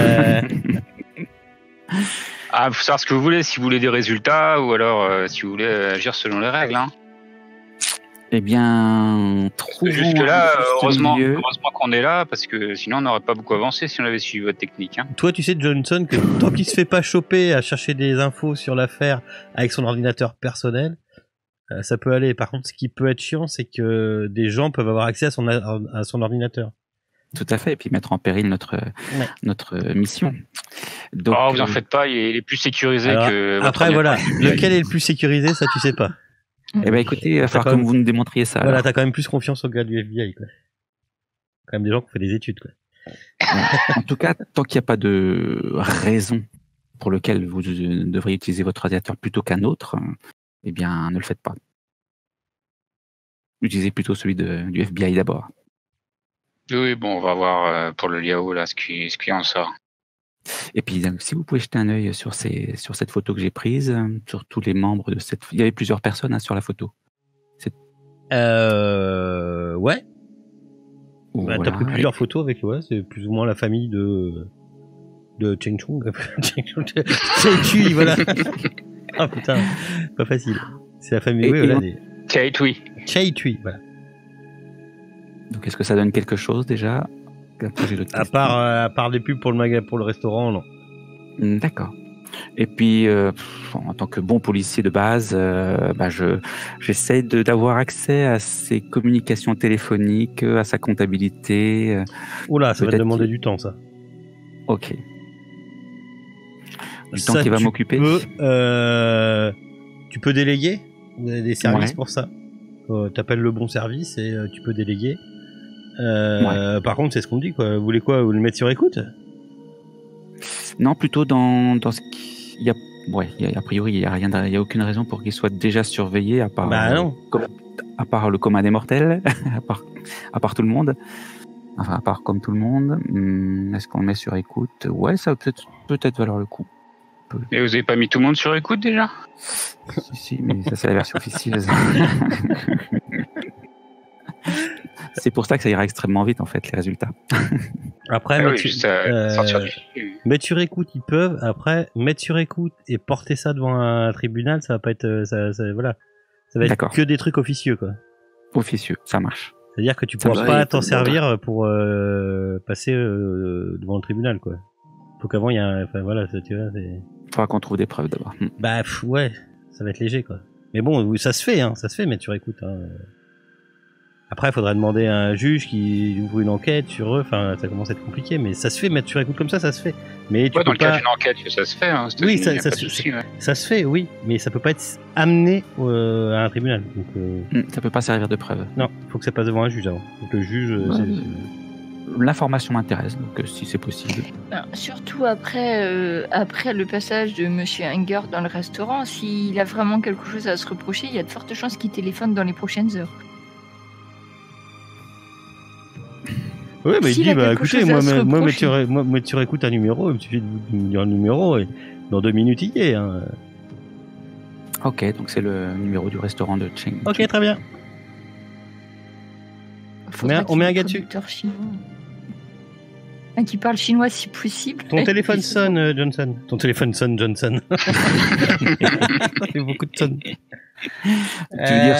Ah, faut savoir ce que vous voulez, si vous voulez des résultats ou alors si vous voulez agir selon les règles. Hein. Eh bien, jusque-là, heureusement qu'on est là, parce que sinon on n'aurait pas beaucoup avancé si on avait suivi votre technique. Hein. Toi, tu sais, Johnson, que tant qu'il se fait pas choper à chercher des infos sur l'affaire avec son ordinateur personnel, ça peut aller. Par contre, ce qui peut être chiant, c'est que des gens peuvent avoir accès à son ordinateur. Tout à fait, et puis mettre en péril notre mission. Donc, vous en faites pas, il est plus sécurisé que votre après, voilà, lequel est le plus sécurisé, ça tu sais pas. Eh ben écoutez, il va falloir que vous nous démontriez ça. Voilà, t'as quand même plus confiance au gars du FBI, quoi. Quand même des gens qui ont fait des études, quoi. En tout cas, tant qu'il n'y a pas de raison pour lequel vous devriez utiliser votre ordinateur plutôt qu'un autre, eh bien, ne le faites pas. Utilisez plutôt celui du FBI d'abord. Oui, bon, on va voir pour le Liao là ce qui en sort. Et puis, si vous pouvez jeter un œil sur cette photo que j'ai prise, sur tous les membres de cette... Il y avait plusieurs personnes sur la photo. Ouais. Voilà, t'as pris plusieurs photos avec, c'est plus ou moins la famille de Cheng Chung. Cheng Chui, voilà. Ah putain, pas facile. C'est la famille, Chai Tui. Chai Tui, voilà. Donc, est-ce que ça donne quelque chose déjà? À part des pubs pour le restaurant, non. D'accord. Et puis, en tant que bon policier de base, j'essaie d'avoir accès à ses communications téléphoniques, à sa comptabilité. Oula, ça va te demander du temps, ça. Ok. Du temps qui va m'occuper. Tu peux déléguer. Vous avez des services pour ça. T'appelles le bon service et tu peux déléguer. Par contre, c'est ce qu'on me dit, quoi. Vous voulez quoi? Vous le mettre sur écoute? Non, plutôt dans ce qu'il y a. Ouais, a priori, il y a aucune raison pour qu'il soit déjà surveillé à part. Non. À part le commun des mortels, à part tout le monde. Enfin, à part comme tout le monde. Est-ce qu'on le met sur écoute? Ouais, ça va peut-être valoir le coup. Et vous avez pas mis tout le monde sur écoute déjà? Si, mais ça c'est la version officieuse. C'est pour ça que ça ira extrêmement vite, en fait, les résultats. Après, mettre sur écoute, ils peuvent. Après, mettre sur écoute et porter ça devant un tribunal, ça va pas être, voilà. Ça va être que des trucs officieux, quoi. Officieux, ça marche. C'est-à-dire que tu pourras pas t'en servir pour passer devant le tribunal, quoi. Faut qu'avant il y a, enfin voilà, tu vois, c'est. Faudra qu'on trouve des preuves d'abord. Bah ouais, ça va être léger, quoi. Mais bon, ça se fait, mettre sur écoute. Hein. Après, il faudrait demander à un juge qui ouvre une enquête sur eux. Enfin, ça commence à être compliqué, mais ça se fait, mettre sur écoute comme ça se fait. Mais tu peux dans le pas... cas d'une enquête, ça se fait. Hein, oui, ça se fait, oui, mais ça peut pas être amené à un tribunal. Donc, ça peut pas servir de preuve. Non, il faut que ça passe devant un juge avant. Donc le juge. L'information m'intéresse, donc si c'est possible. Surtout après le passage de Monsieur Hanger dans le restaurant, s'il a vraiment quelque chose à se reprocher, il y a de fortes chances qu'il téléphone dans les prochaines heures. Oui, mais il dit, écoutez, moi, tu réécoutes un numéro, il me suffit de vous dire le numéro, et dans 2 minutes, il y est. Hein. Ok, donc c'est le numéro du restaurant de Cheng. Ok, très bien. On met un gars dessus. Un qui parle chinois si possible. Ton téléphone sonne, Johnson. Ton téléphone sonne, Johnson. Ça fait beaucoup de sonnes. Tu veux dire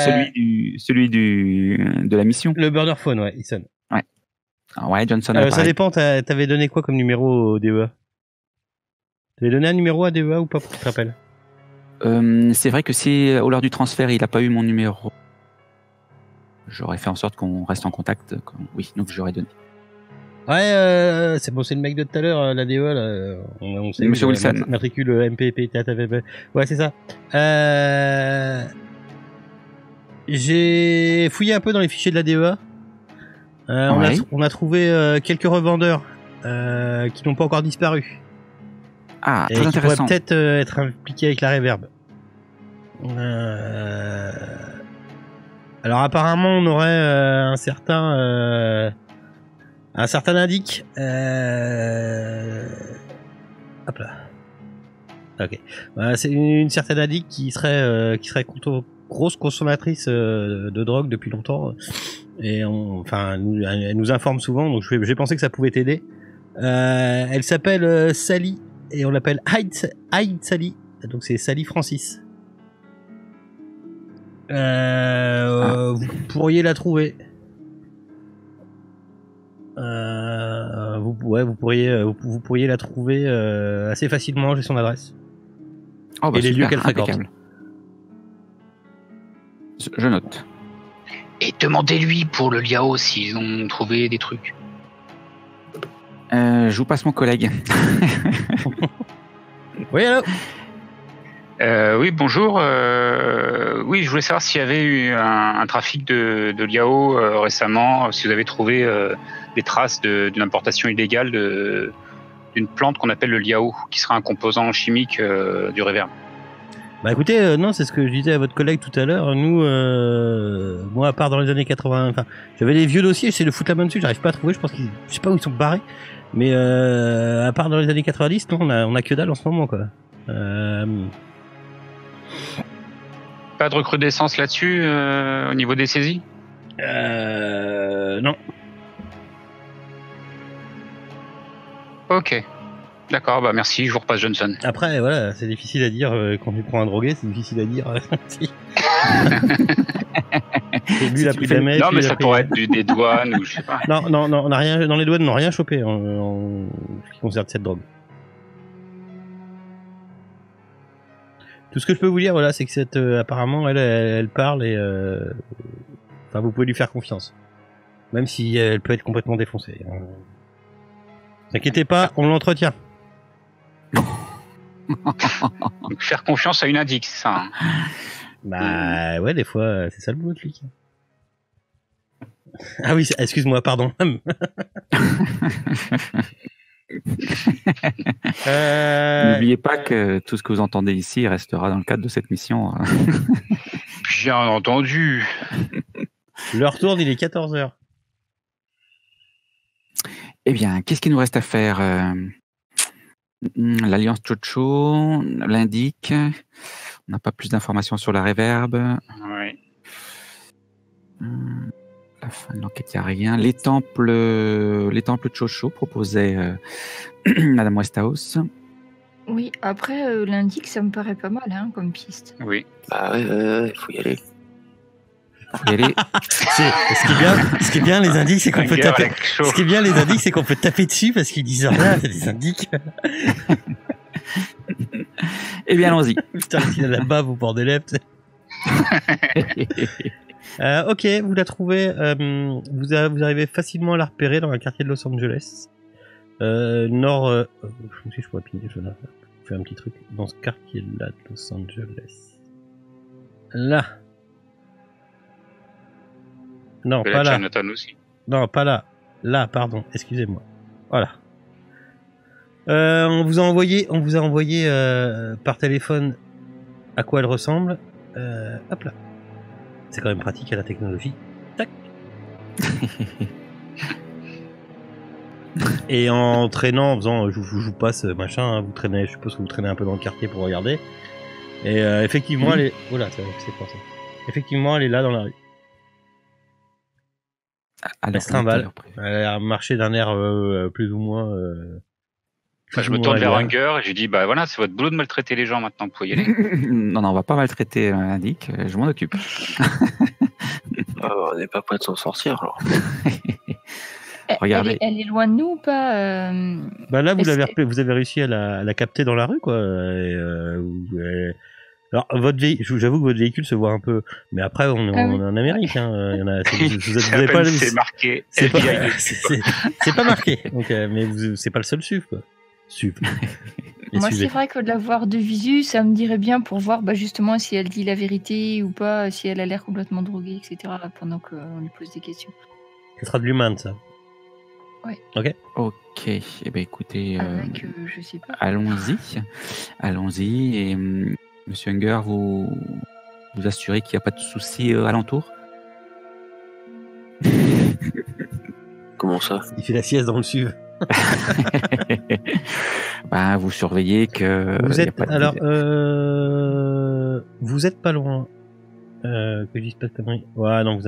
celui de la mission? Le burner phone, ouais, il sonne. Ouais. Ouais, Johnson. Ça dépend, t'avais donné quoi comme numéro au DEA? T'avais donné un numéro à DEA ou pas, pour que tu te rappelles? C'est vrai que si, au l'heure du transfert, il n'a pas eu mon numéro, j'aurais fait en sorte qu'on reste en contact. Oui, donc j'aurais donné. Ouais, c'est le mec de tout à l'heure, la DEA, là. On sait Monsieur Wilson. Matricule MPP, ouais, c'est ça. J'ai fouillé un peu dans les fichiers de la DEA. On a trouvé quelques revendeurs qui n'ont pas encore disparu. Ah, et très qui intéressant. pourraient peut-être être impliqués avec la Reverb. Alors apparemment on aurait un certain indique. Hop là. Ok. C'est une certaine addict qui serait grosse consommatrice de drogue depuis longtemps. Et elle nous informe souvent, donc j'ai pensé que ça pouvait t'aider. Elle s'appelle Sally et on l'appelle Hyde Sally. Donc c'est Sally Francis. Vous pourriez la trouver. Vous pourriez la trouver assez facilement. J'ai son adresse. Oh, bah, et les lieux qu'elle fréquente. Je note. Et demandez-lui pour le Liao s'ils ont trouvé des trucs. Je vous passe mon collègue. Oui, allô. Oui, bonjour. Oui, je voulais savoir s'il y avait eu un trafic de Liao récemment, si vous avez trouvé des traces d'une importation illégale d'une plante qu'on appelle le Liao, qui sera un composant chimique du réverb. Bah écoutez, non, c'est ce que je disais à votre collègue tout à l'heure. Nous, moi, à part dans les années 80, j'avais des vieux dossiers, j'essaie de foutre la main dessus, j'arrive pas à trouver, je sais pas où ils sont barrés. Mais à part dans les années 90, non, on a que dalle en ce moment, quoi. Pas de recrudescence là-dessus au niveau des saisies ? Non. Ok. D'accord, bah merci, je vous repasse Johnson. Après, voilà, c'est difficile à dire quand tu prends un drogué, c'est difficile à dire. Si. Lui, il a pris de la mèche, non, mais ça pourrait être des douanes ou je sais pas. Non, on a rien, dans les douanes, on n'a rien chopé en ce qui concerne cette drogue. Tout ce que je peux vous dire, voilà, c'est que apparemment, elle parle et vous pouvez lui faire confiance. Même si elle peut être complètement défoncée. Ne vous inquiétez pas, on l'entretient. Donc, faire confiance à une addict, c'est ça. Hein. Bah ouais, des fois, c'est ça le boulot de flic. Ah oui, excuse-moi, pardon. N'oubliez pas que tout ce que vous entendez ici restera dans le cadre de cette mission. Bien entendu. L'heure tourne, il est 14h. Eh bien, qu'est-ce qu'il nous reste à faire ? L'Alliance Chocho l'indique. On n'a pas plus d'informations sur la réverb. Oui. La fin de l'enquête, il n'y a rien. Les temples Chocho proposaient Madame Westhouse. Oui, après, l'indique, ça me paraît pas mal comme piste. Oui. Bah ouais, faut y aller. Ce qui est bien, les indices, c'est qu'on peut taper. Ce qui est bien, les indices, c'est qu'on peut taper dessus parce qu'ils disent rien, c'est des indices. Eh bien, allons-y. Putain, s'il a la bave au bord des lèvres. Ok, vous la trouvez. Vous arrivez facilement à la repérer dans un quartier de Los Angeles. Nord. Je pourrais piner, je vais faire un petit truc. Dans ce quartier-là de Los Angeles. Là. Non, pas là. Aussi. Non, pas là. Là, pardon. Excusez-moi. Voilà. On vous a envoyé par téléphone à quoi elle ressemble. Hop là. C'est quand même pratique à la technologie. Tac. Et en traînant, en faisant, je vous passe machin. Vous traînez, je suppose que vous traînez un peu dans le quartier pour regarder. Et effectivement, elle est. Oh là, c'est pas ça. Effectivement, elle est là dans la rue. Elle se trimballe. Elle a marché d'un air plus ou moins. Je me tourne vers Hunger et je dis bah voilà, c'est votre boulot de maltraiter les gens maintenant, vous pouvez y aller. Non, on va pas maltraiter l'indique, je m'en occupe. On n'est pas prêt de s'en sortir alors. Regardez. Elle est loin de nous ou pas Bah là, vous avez réussi à la capter dans la rue, quoi. Alors, j'avoue que votre véhicule se voit un peu, mais après, on est en Amérique, hein. Il y en a, vous avez pas, c'est marqué. C'est pas marqué. Donc, mais c'est pas le seul SUV, quoi. SUV. Moi, c'est vrai que de la voir de visu, ça me dirait bien pour voir, justement, si elle dit la vérité ou pas, si elle a l'air complètement droguée, etc., pendant qu'on lui pose des questions. Ça sera de l'humain, ça. Ouais. Ok. Eh ben, écoutez, je sais pas. allons-y. Et Monsieur Unger, vous assurez qu'il n'y a pas de soucis alentour? Comment ça? Il fait la sieste dans le SUV. Bah, vous surveillez que. Vous y a êtes pas de- alors, vous êtes pas loin. Que je dise pas de conneries. Ouais, non,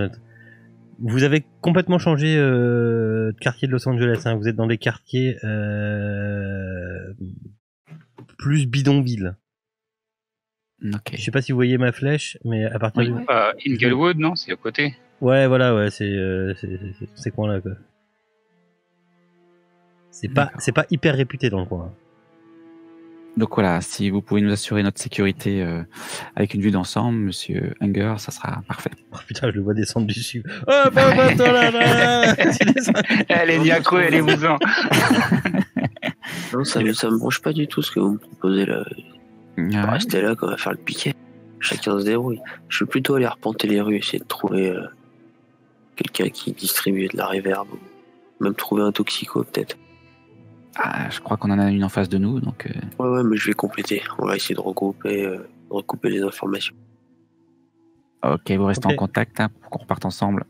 vous avez complètement changé de quartier de Los Angeles. Hein. Vous êtes dans des quartiers plus bidonville. Ok. Je sais pas si vous voyez ma flèche, mais à partir Oui. Inglewood, non? C'est à côté. Ouais, voilà, ouais, c'est ces coins-là, quoi. C'est pas hyper réputé dans le coin. Donc voilà, si vous pouvez nous assurer notre sécurité avec une vue d'ensemble, Monsieur Unger, ça sera parfait. Oh putain, je le vois descendre du SUV. Oh, bah, là. Elle est Niaco, elle est Mouzan. Non, ça me branche pas du tout ce que vous me proposez là. Ouais. Restez là, qu'on va faire le piquet. Chacun se débrouille. Je vais plutôt aller arpenter les rues, essayer de trouver quelqu'un qui distribue de la réverb. Même trouver un toxico, peut-être. Ah, je crois qu'on en a une en face de nous, donc. Ouais, mais je vais compléter. On va essayer de recouper les informations. Ok, vous restez Ok. en contact hein, pour qu'on reparte ensemble.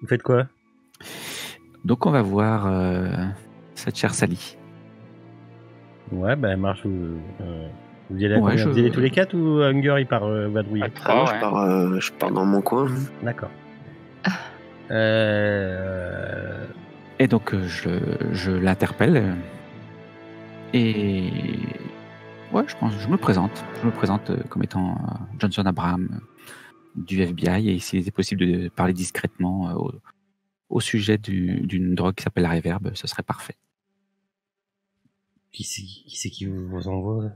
Vous faites quoi? Donc on va voir cette chère Sally. Ouais, bah, elle marche. Vous y allez, à Ouais, combien? Vous y allez tous les quatre ou Hunger il part vadrouiller? À Ah non, trois, ouais. je pars dans mon coin. D'accord. Et donc je l'interpelle et ouais, je me présente. Je me présente comme étant Johnson Abraham du FBI et s'il était possible de parler discrètement au sujet d'une drogue qui s'appelle la Reverb, ce serait parfait. Qui c'est qui vous envoie là?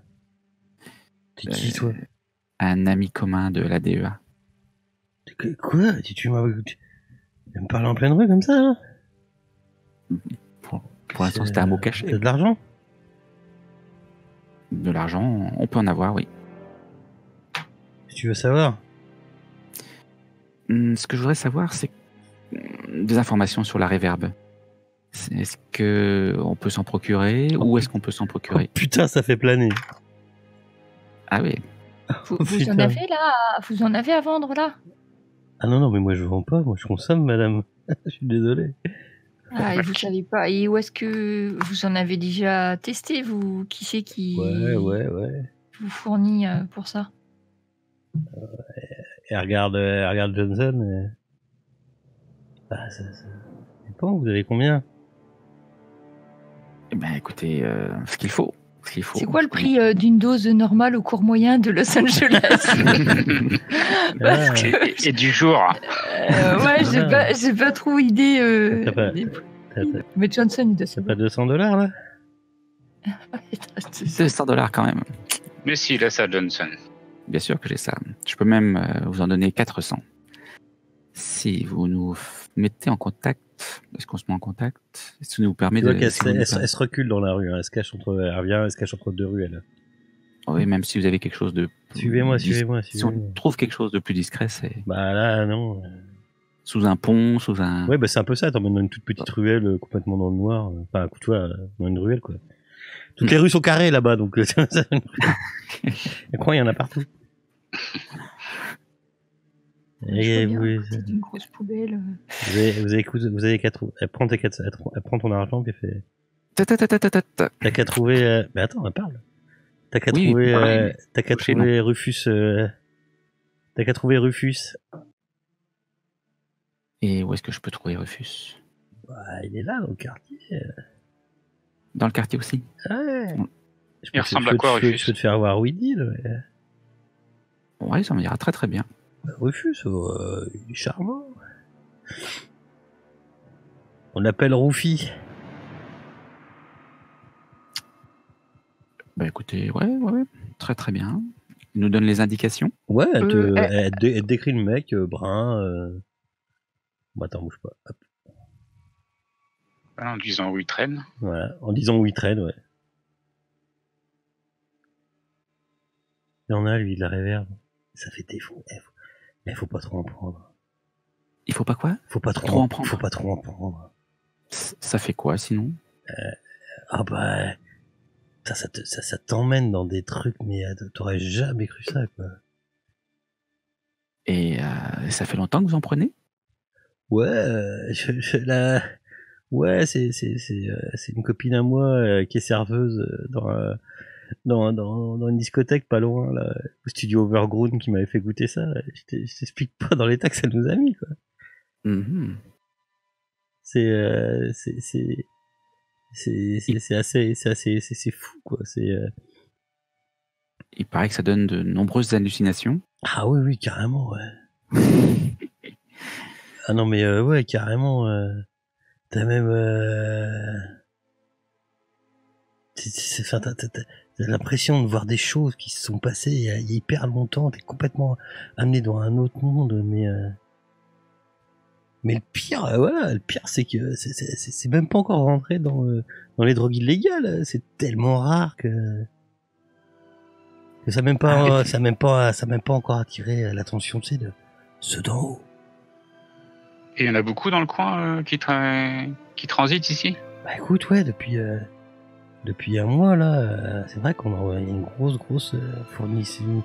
T'es qui toi? Un ami commun de la DEA. Quoi? Tu me parles en pleine rue comme ça là? Pour l'instant, c'était un mot caché. T'as de l'argent? De l'argent, on peut en avoir, oui. Si tu veux savoir. Ce que je voudrais savoir, c'est des informations sur la Reverb. Est-ce que on peut s'en procurer? Où est-ce qu'on peut s'en Oh, procurer? putain, ça fait planer. Ah oui. Vous Putain. en avez là? Vous en avez à vendre là? Ah non, mais moi je vends pas, moi je consomme, madame. Je suis désolé. Ah, et vous savez pas. Et où est-ce que vous en avez déjà testé, vous? Qui c'est qui Ouais. vous fournit pour ça? Et regarde Johnson. Bah, ça dépend, vous avez combien? Eh ben, écoutez, ce qu'il faut. C'est quoi le prix d'une dose normale au cours moyen de Los Angeles? Parce que, Et du jour. ouais, j'ai pas trop idée. T'as pas- des prix. T'as Mais Johnson, il doit pas savoir. $200 là? $200 quand même. Mais si, là, ça, Johnson. Bien sûr que j'ai ça. Je peux même vous en donner 400. Si vous nous mettez en contact, est-ce qu'on se met en contact? Est-ce que ça nous permet Tu vois de... qu'elle si vous nous elle se recule dans la rue, hein. Elle se cache entre deux rues, elle. Oui, même si vous avez quelque chose de... Suivez-moi. Si on trouve quelque chose de plus discret, c'est Bah là, non. sous un pont, sous un... Ouais, bah c'est un peu ça, t'emmènes dans une toute petite ruelle complètement dans le noir. Enfin, tu vois, dans une ruelle, quoi. Toutes les rues sont carrées là-bas, donc je crois qu'il y en a partout. Et Je vois bien, vous, c'est une grosse poubelle. vous avez qu'à trouver. Elle prend ton argent puis elle fait. Ta-ta-ta-ta-ta-ta. T'as qu'à trouver. Mais attends, elle parle. T'as qu'à Oui, trouver. pareil, T'as qu'à chez trouver Rufus. T'as qu'à trouver Rufus. Et où est-ce que je peux trouver Rufus? Bah, il est là, au quartier. Dans le quartier aussi? Ouais. Il ressemble à quoi, Rufus? Je peux te faire voir Weedy, là. Ouais, ça me ira très très bien. Rufus, il est charmant. On l'appelle Rufi. Bah écoutez, ouais, très très bien. Il nous donne les indications. Ouais, elle Euh, te décrit le mec, brun. Bon, attends, bouge pas. Hop. En disant où il traîne. Voilà, en disant où il traîne, ouais. Il y en a, lui, de la réverb. Ça fait défaut. Faut pas trop en prendre. Il faut pas quoi? Faut pas trop en prendre. Faut pas trop en prendre. Ça fait quoi sinon? Ah bah, Ça t'emmène dans des trucs, mais t'aurais jamais cru ça, quoi. Et ça fait longtemps que vous en prenez? Ouais, ouais, c'est une copine à moi qui est serveuse dans une discothèque pas loin, là, au studio Overground, qui m'avait fait goûter ça. Je t'explique pas dans l'état que ça nous a mis, quoi. Mm-hmm. C'est fou, quoi. Il paraît que ça donne de nombreuses hallucinations. Ah oui, carrément, ouais. Ah non, mais ouais, carrément. T'as même... t'as l'impression de voir des choses qui se sont passées il y a hyper longtemps. T'es complètement amené dans un autre monde, mais le pire, voilà, le pire, c'est que c'est même pas encore rentré dans les drogues illégales. C'est tellement rare que ça même pas, ça même pas encore attiré l'attention, tu sais, de ceux d'en haut. Et il y en a beaucoup dans le coin qui transitent ici? Bah écoute, ouais, depuis un mois là, c'est vrai qu'on a une grosse fourniture,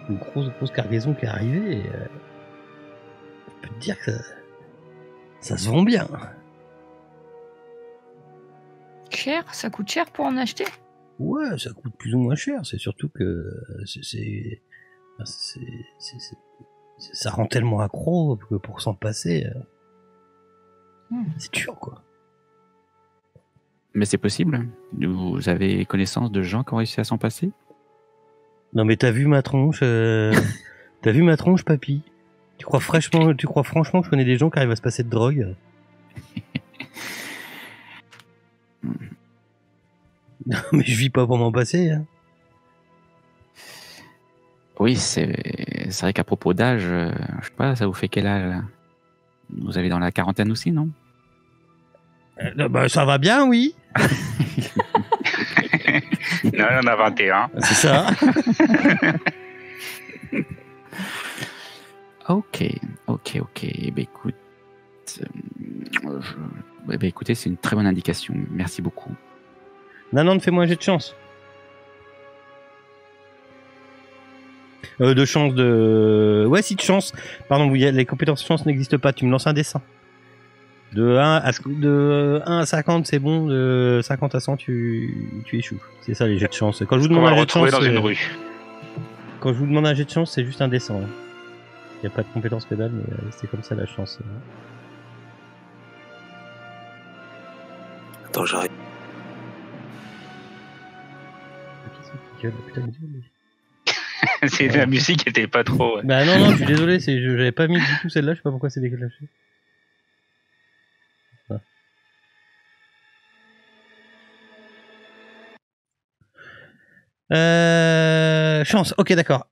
une grosse cargaison qui est arrivée. Et, je peux te dire que ça se vend bien. Cher? Ça coûte cher pour en acheter? Ouais, ça coûte plus ou moins cher. C'est surtout que ça rend tellement accro que pour s'en passer, c'est dur, quoi. Mais c'est possible? Vous avez connaissance de gens qui ont réussi à s'en passer? Non, mais t'as vu ma tronche, papy? Tu crois franchement que je connais des gens qui arrivent à se passer de drogue? Non, mais je vis pas pour m'en passer, hein. Oui, c'est vrai qu'à propos d'âge, je sais pas, ça vous fait quel âge là? Vous avez dans la quarantaine aussi, non? Bah, ça va bien, oui. Non, on a 21. C'est ça. Ok. Écoute, écoutez, c'est une très bonne indication. Merci beaucoup. Non, fais-moi un jet de chance. De chance de... Ouais, si de chance. Pardon, les compétences chance n'existent pas. Tu me lances un dessin. De 1 à 50, c'est bon. De 50 à 100, tu échoues. C'est ça, les jets de chance. Quand je vous demande un jet de chance... dans une rue. Quand je vous demande un jet de chance, c'est juste un dessin. Il n'y a pas de compétence pédale, mais c'est comme ça la chance. Attends, j'arrive. Putain de gueule. C'est la musique était pas trop. Ouais. Bah non, je suis désolé, j'avais pas mis du tout celle-là, je sais pas pourquoi c'est déclenché. Chance, ok, d'accord.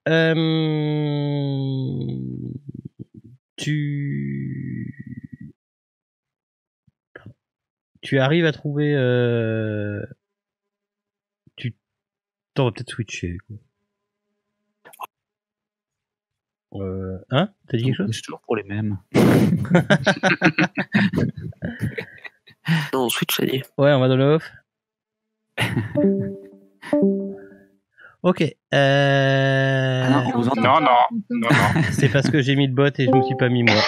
Tu arrives à trouver... T'en vas peut-être switcher, quoi. Hein? T'as dit quelque chose? C'est toujours pour les mêmes. Non, on switch, ça dit. Ouais, on va dans le off. Ok. Non. C'est parce que j'ai mis le bot et je me suis pas mis moi.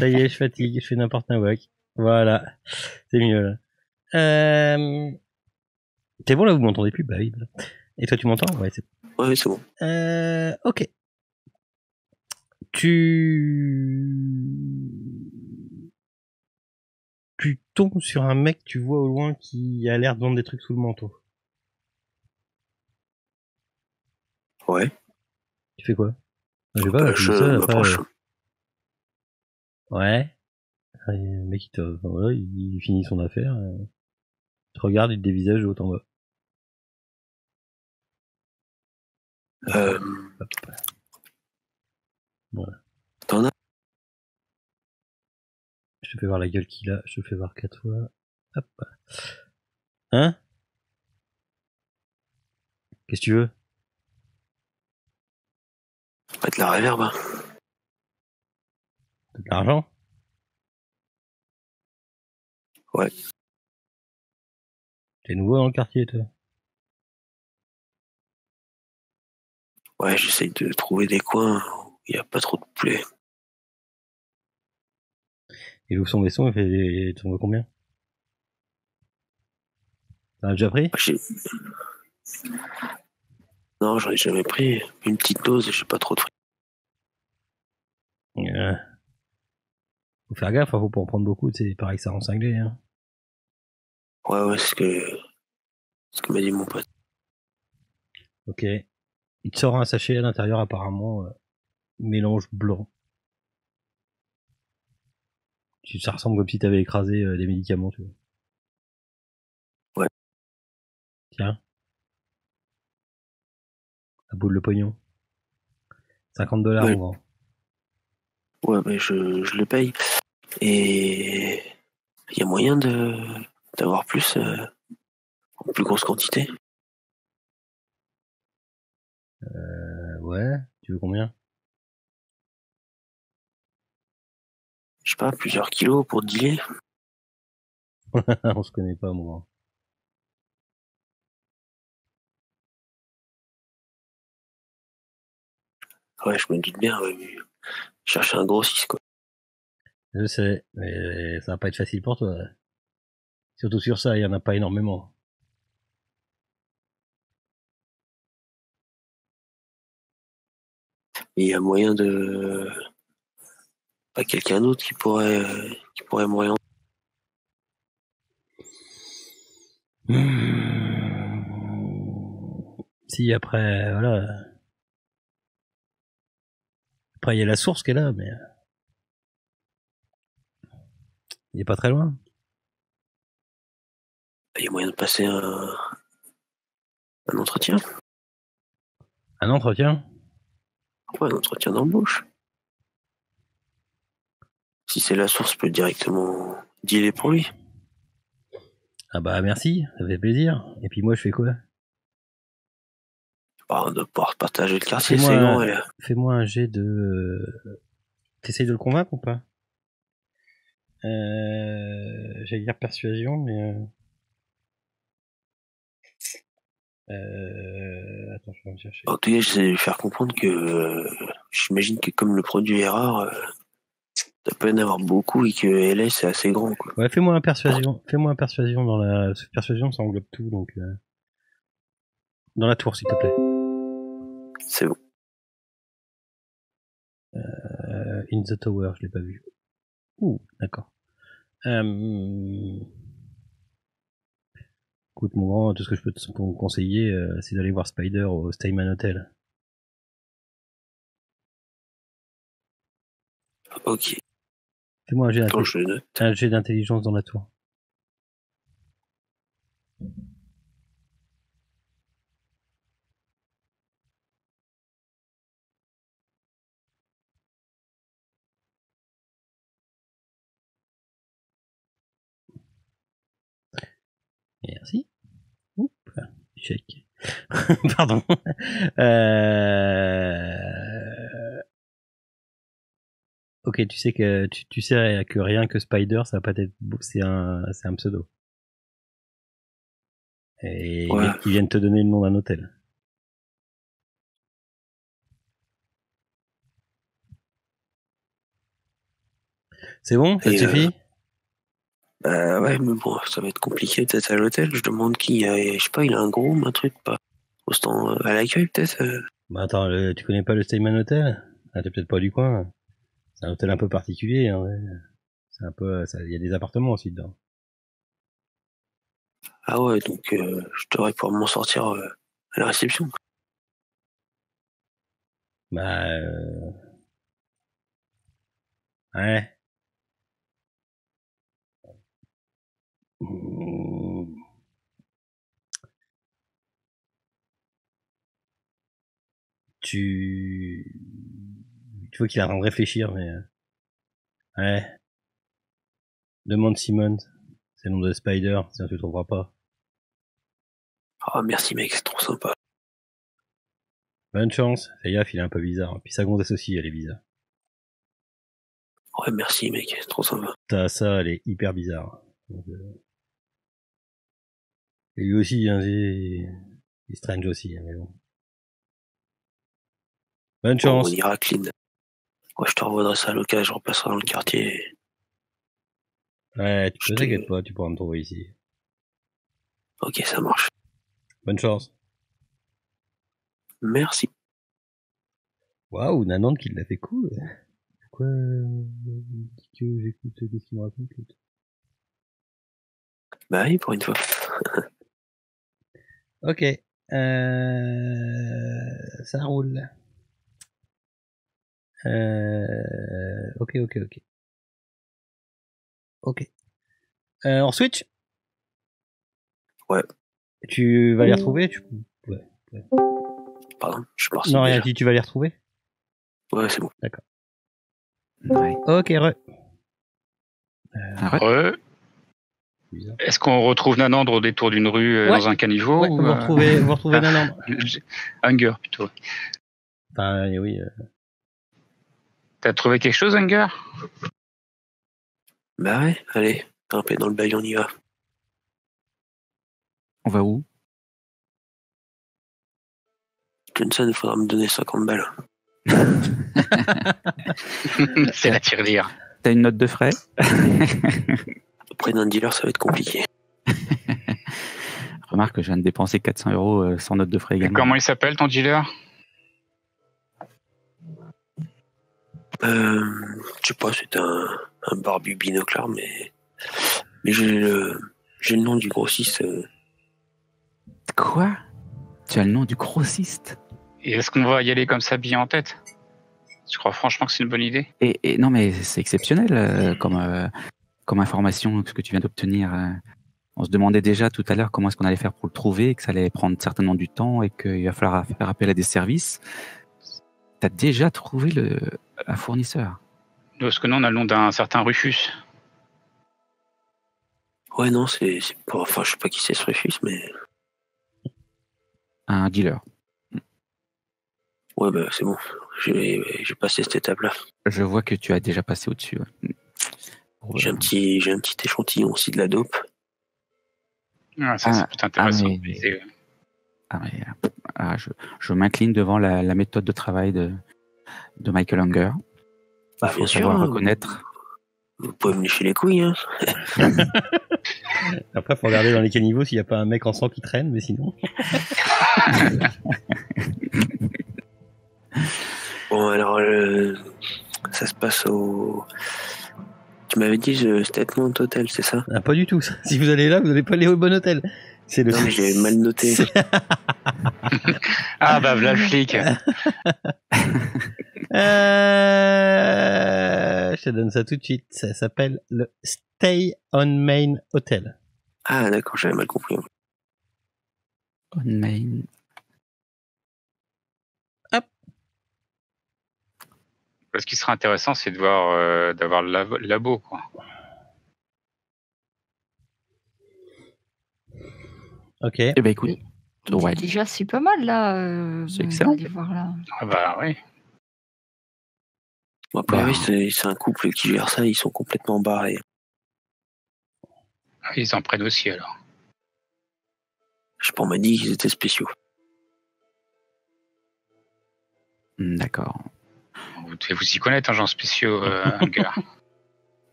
Ça y est, je fatigue, je fais n'importe un wack. Voilà. C'est mieux là. C'est bon là, vous m'entendez plus? Bah oui. Et toi tu m'entends? Ouais, c'est bon. Ouais, c'est bon. Ok. Tu tombes sur un mec, tu vois au loin, qui a l'air de vendre des trucs sous le manteau. Ouais. Tu fais quoi? Je sais pas, je m'approche. Ouais. Et le mec, voilà, il finit son affaire. Tu regardes, il te dévisage de haut en bas. Voilà. T'en as? Je te fais voir la gueule qu'il a, je te fais voir 4 fois. Hop. Hein? Qu'est-ce que tu veux? Mettre la réverb. De l'argent? Ouais. T'es nouveau dans le quartier, toi? Ouais, j'essaye de trouver des coins où il n'y a pas trop de poulets. Il ouvre son vaisseau, il fait, t'en veux combien? T'en as déjà pris? Non, j'en ai jamais pris. Une petite dose et j'ai pas trop de fric. Faut faire gaffe, faut pas en prendre beaucoup, c'est pareil que ça rend cinglé, hein. Ouais, c'est ce que m'a dit mon pote. Ok. Il te sort un sachet à l'intérieur, apparemment, mélange blanc. Ça ressemble comme si t'avais écrasé des médicaments, tu vois. Ouais. Tiens. La boule de pognon. $50, Ouais. mon grand. Ouais, mais je le paye. Et il y a moyen d'avoir plus, en plus grosse quantité. Ouais. Tu veux combien? Je sais pas, plusieurs kilos pour dealer. On se connaît pas, mon grand. Ouais, je me doute bien, ouais, mais chercher un gros 6, quoi. Je sais, mais ça va pas être facile pour toi. Surtout sur ça, il y en a pas énormément. Il y a moyen pas quelqu'un d'autre qui pourrait m'orienter. Si, après, voilà. Après, il y a la source qui est là, mais il est pas très loin. Il y a moyen de passer un entretien. Un entretien? Ouais, un entretien d'embauche. Si c'est la source, je peux directement dealer pour lui. Ah bah merci, ça fait plaisir. Et puis moi, je fais quoi? De pouvoir partager le quartier, c'est grand. Fais-moi un jet de... T'essayes de le convaincre ou pas? J'allais dire persuasion, mais... Attends, je vais me chercher. En tout cas, j'essaie de lui faire comprendre que j'imagine que comme le produit est rare, ça peut y en avoir beaucoup et que LA c'est assez grand, quoi. Ouais, fais-moi un persuasion. Fais-moi un persuasion dans la... Persuasion, ça englobe tout, donc... Dans la tour, s'il te plaît. C'est bon. In the Tower, je l'ai pas vu. Ouh, d'accord. Écoute, mon grand, tout ce que je peux te conseiller, c'est d'aller voir Spider au Stayman Hotel. Ok. Fais-moi un jet d'intelligence dans la tour. Merci. Oups, échec. Pardon. Ok, tu sais que tu sais que rien que Spider, ça va pas être, c'est un pseudo. Et ouais. ils viennent te donner le nom d'un hôtel. C'est bon, ça te suffit? Ouais, mais bon, ça va être compliqué peut-être à l'hôtel. Je demande qui. Je sais pas, il a un groom, un truc, pas. Au stand, à l'accueil peut-être. Bah attends, tu connais pas le Stayman Hotel? Ah, t'es peut-être pas du coin. C'est un hôtel un peu particulier, hein, ouais. C'est un peu, il y a des appartements aussi dedans. Ah ouais, donc je devrais pouvoir m'en sortir à la réception. Bah, ouais. Tu vois qu'il est en train de réfléchir, mais ouais. Demande Simon, c'est le nom de Spider, sinon tu le trouveras pas. Ah merci mec, c'est trop sympa. Bonne chance, fais gaffe, il est un peu bizarre. Puis sa gonzesse aussi, elle est bizarre. Ouais merci mec, c'est trop sympa. T'as ça, elle est hyper bizarre. Donc, Et lui aussi, hein, il est strange aussi, hein, mais bon. Bonne chance. On ira clean. Ouais, je te revaudrai ça à l'occasion, je repasserai dans le quartier. Ouais, tu t'inquiète pas, tu pourras me trouver ici. Ok, ça marche. Bonne chance. Merci. Waouh, Nanande qui l'a fait cool. Quoi que j'écoute, qu'est-ce qu'il me raconte l'autre? Bah oui, pour une fois. Ok. Ça roule. Ok. Ok. On switch? Ouais. Tu vas les retrouver? Ouais. Pardon, je pense. Non, rien dit, tu vas les retrouver? Ouais, c'est bon. D'accord. Ouais. Ok, Est-ce qu'on retrouve Nanandre au détour d'une rue dans un caniveau? Ouais, ou, vous retrouvez Nanandre. Hunger, plutôt. Enfin, oui. T'as trouvé quelque chose, Hunger? Bah ouais, allez, grimper dans le bail, on y va. On va où? Johnson, il faudra me donner 50 balles. C'est la tirelire. T'as une note de frais? Auprès d'un dealer, ça va être compliqué. Remarque que je viens de dépenser 400 € sans note de frais également. Comment il s'appelle, ton dealer? Je sais pas, c'est un barbu binoclard, mais j'ai le nom du grossiste. Quoi? Tu as le nom du grossiste? Et est-ce qu'on va y aller comme ça, billet en tête? Tu crois franchement que c'est une bonne idée? Et non, mais c'est exceptionnel comme information ce que tu viens d'obtenir. On se demandait déjà tout à l'heure comment est-ce qu'on allait faire pour le trouver, que ça allait prendre certainement du temps et qu'il va falloir faire appel à des services. T'as déjà trouvé un fournisseur? Parce que nous, on a le nom d'un certain Rufus. Ouais, non, c'est pas. Enfin, je sais pas qui c'est ce Rufus, mais. Un dealer. Ouais, bah c'est bon. J'ai passé cette étape-là. Je vois que tu as déjà passé au-dessus. Ouais. J'ai un petit échantillon aussi de la dope. Ah, ça, c'est plutôt intéressant. Je m'incline devant la méthode de travail de Michael Hunger. Il faut savoir reconnaître. Vous pouvez me lécher les couilles, hein. Après, faut regarder dans les caniveaux s'il n'y a pas un mec en sang qui traîne, mais sinon. Bon, alors, ça se passe au. Tu m'avais dit Statement Hotel, c'est ça? Ah, pas du tout. Ça. Si vous allez là, vous n'allez pas aller au bon hôtel. C'est le. Non, mais j'ai mal noté. Ah, bah, voilà le flic. Je te donne ça tout de suite. Ça s'appelle le Stay on Main Hotel. Ah, d'accord, j'avais mal compris. On Main. Hop. Ce qui serait intéressant, c'est de voir, d'avoir le labo, quoi. Ok. Eh ben écoute. Ouais. Déjà, c'est pas mal là. C'est excellent. D'aller voir là. Ah bah oui. Bon, après, oui, c'est un couple qui gère ça, ils sont complètement barrés. Ils en prennent aussi, alors. Je sais pas, on m'a dit qu'ils étaient spéciaux. D'accord. Vous devez vous y connaître, hein, gens spéciaux, Hunger.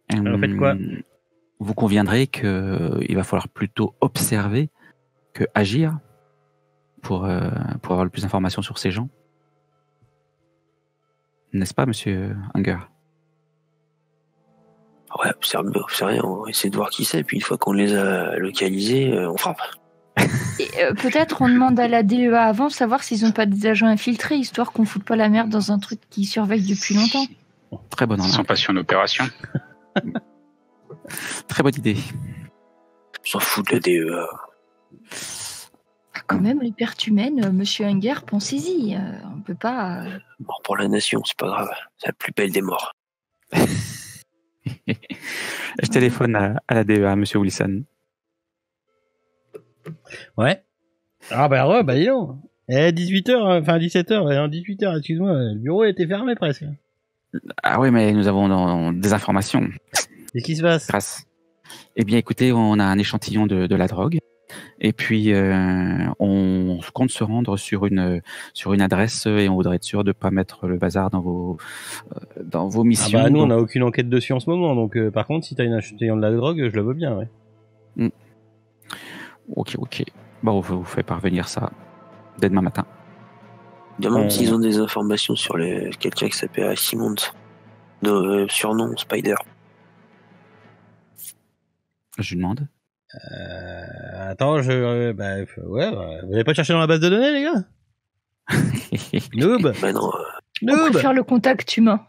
Alors, faites quoi? Vous conviendrez qu'il va falloir plutôt observer que agir pour avoir le plus d'informations sur ces gens. N'est-ce pas, monsieur Hunger? Ouais, observer, on va essayer de voir qui c'est, puis une fois qu'on les a localisés, on frappe. Peut-être on demande à la DEA avant, savoir s'ils n'ont pas des agents infiltrés, histoire qu'on foute pas la merde dans un truc qui surveille depuis longtemps. Très bonne Ils remarque. sont pas sur une opération. Très bonne idée. On s'en fout de la DEA. Quand même, les pertes humaines, monsieur Hunger, pensez-y. On peut pas. Mort pour la nation, c'est pas grave. C'est la plus belle des morts. Je téléphone à la DEA, monsieur Wilson. Ouais. Ah bah ouais, bah dis donc. 18h, enfin 17h, 18h, excuse-moi, le bureau était fermé presque. Ah oui, mais nous avons des informations. Qu'est-ce qui se passe? Eh bien, écoutez, on a un échantillon de la drogue. Et puis, on compte se rendre sur une adresse et on voudrait être sûr de ne pas mettre le bazar dans vos missions. Ah bah nous, on Donc, n'a aucune enquête dessus en ce moment. Donc, par contre, si t'as une échantillon de la drogue, je le veux bien, ouais. ok. Bon, on vous fait parvenir ça dès demain matin. Demande s'ils ont des informations sur quelqu'un qui s'appelle Simmons, de surnom Spider. Je lui demande. Attends, ouais, vous n'avez pas cherché dans la base de données, les gars? Noob! Bah non, On Noob! préfère le contact humain.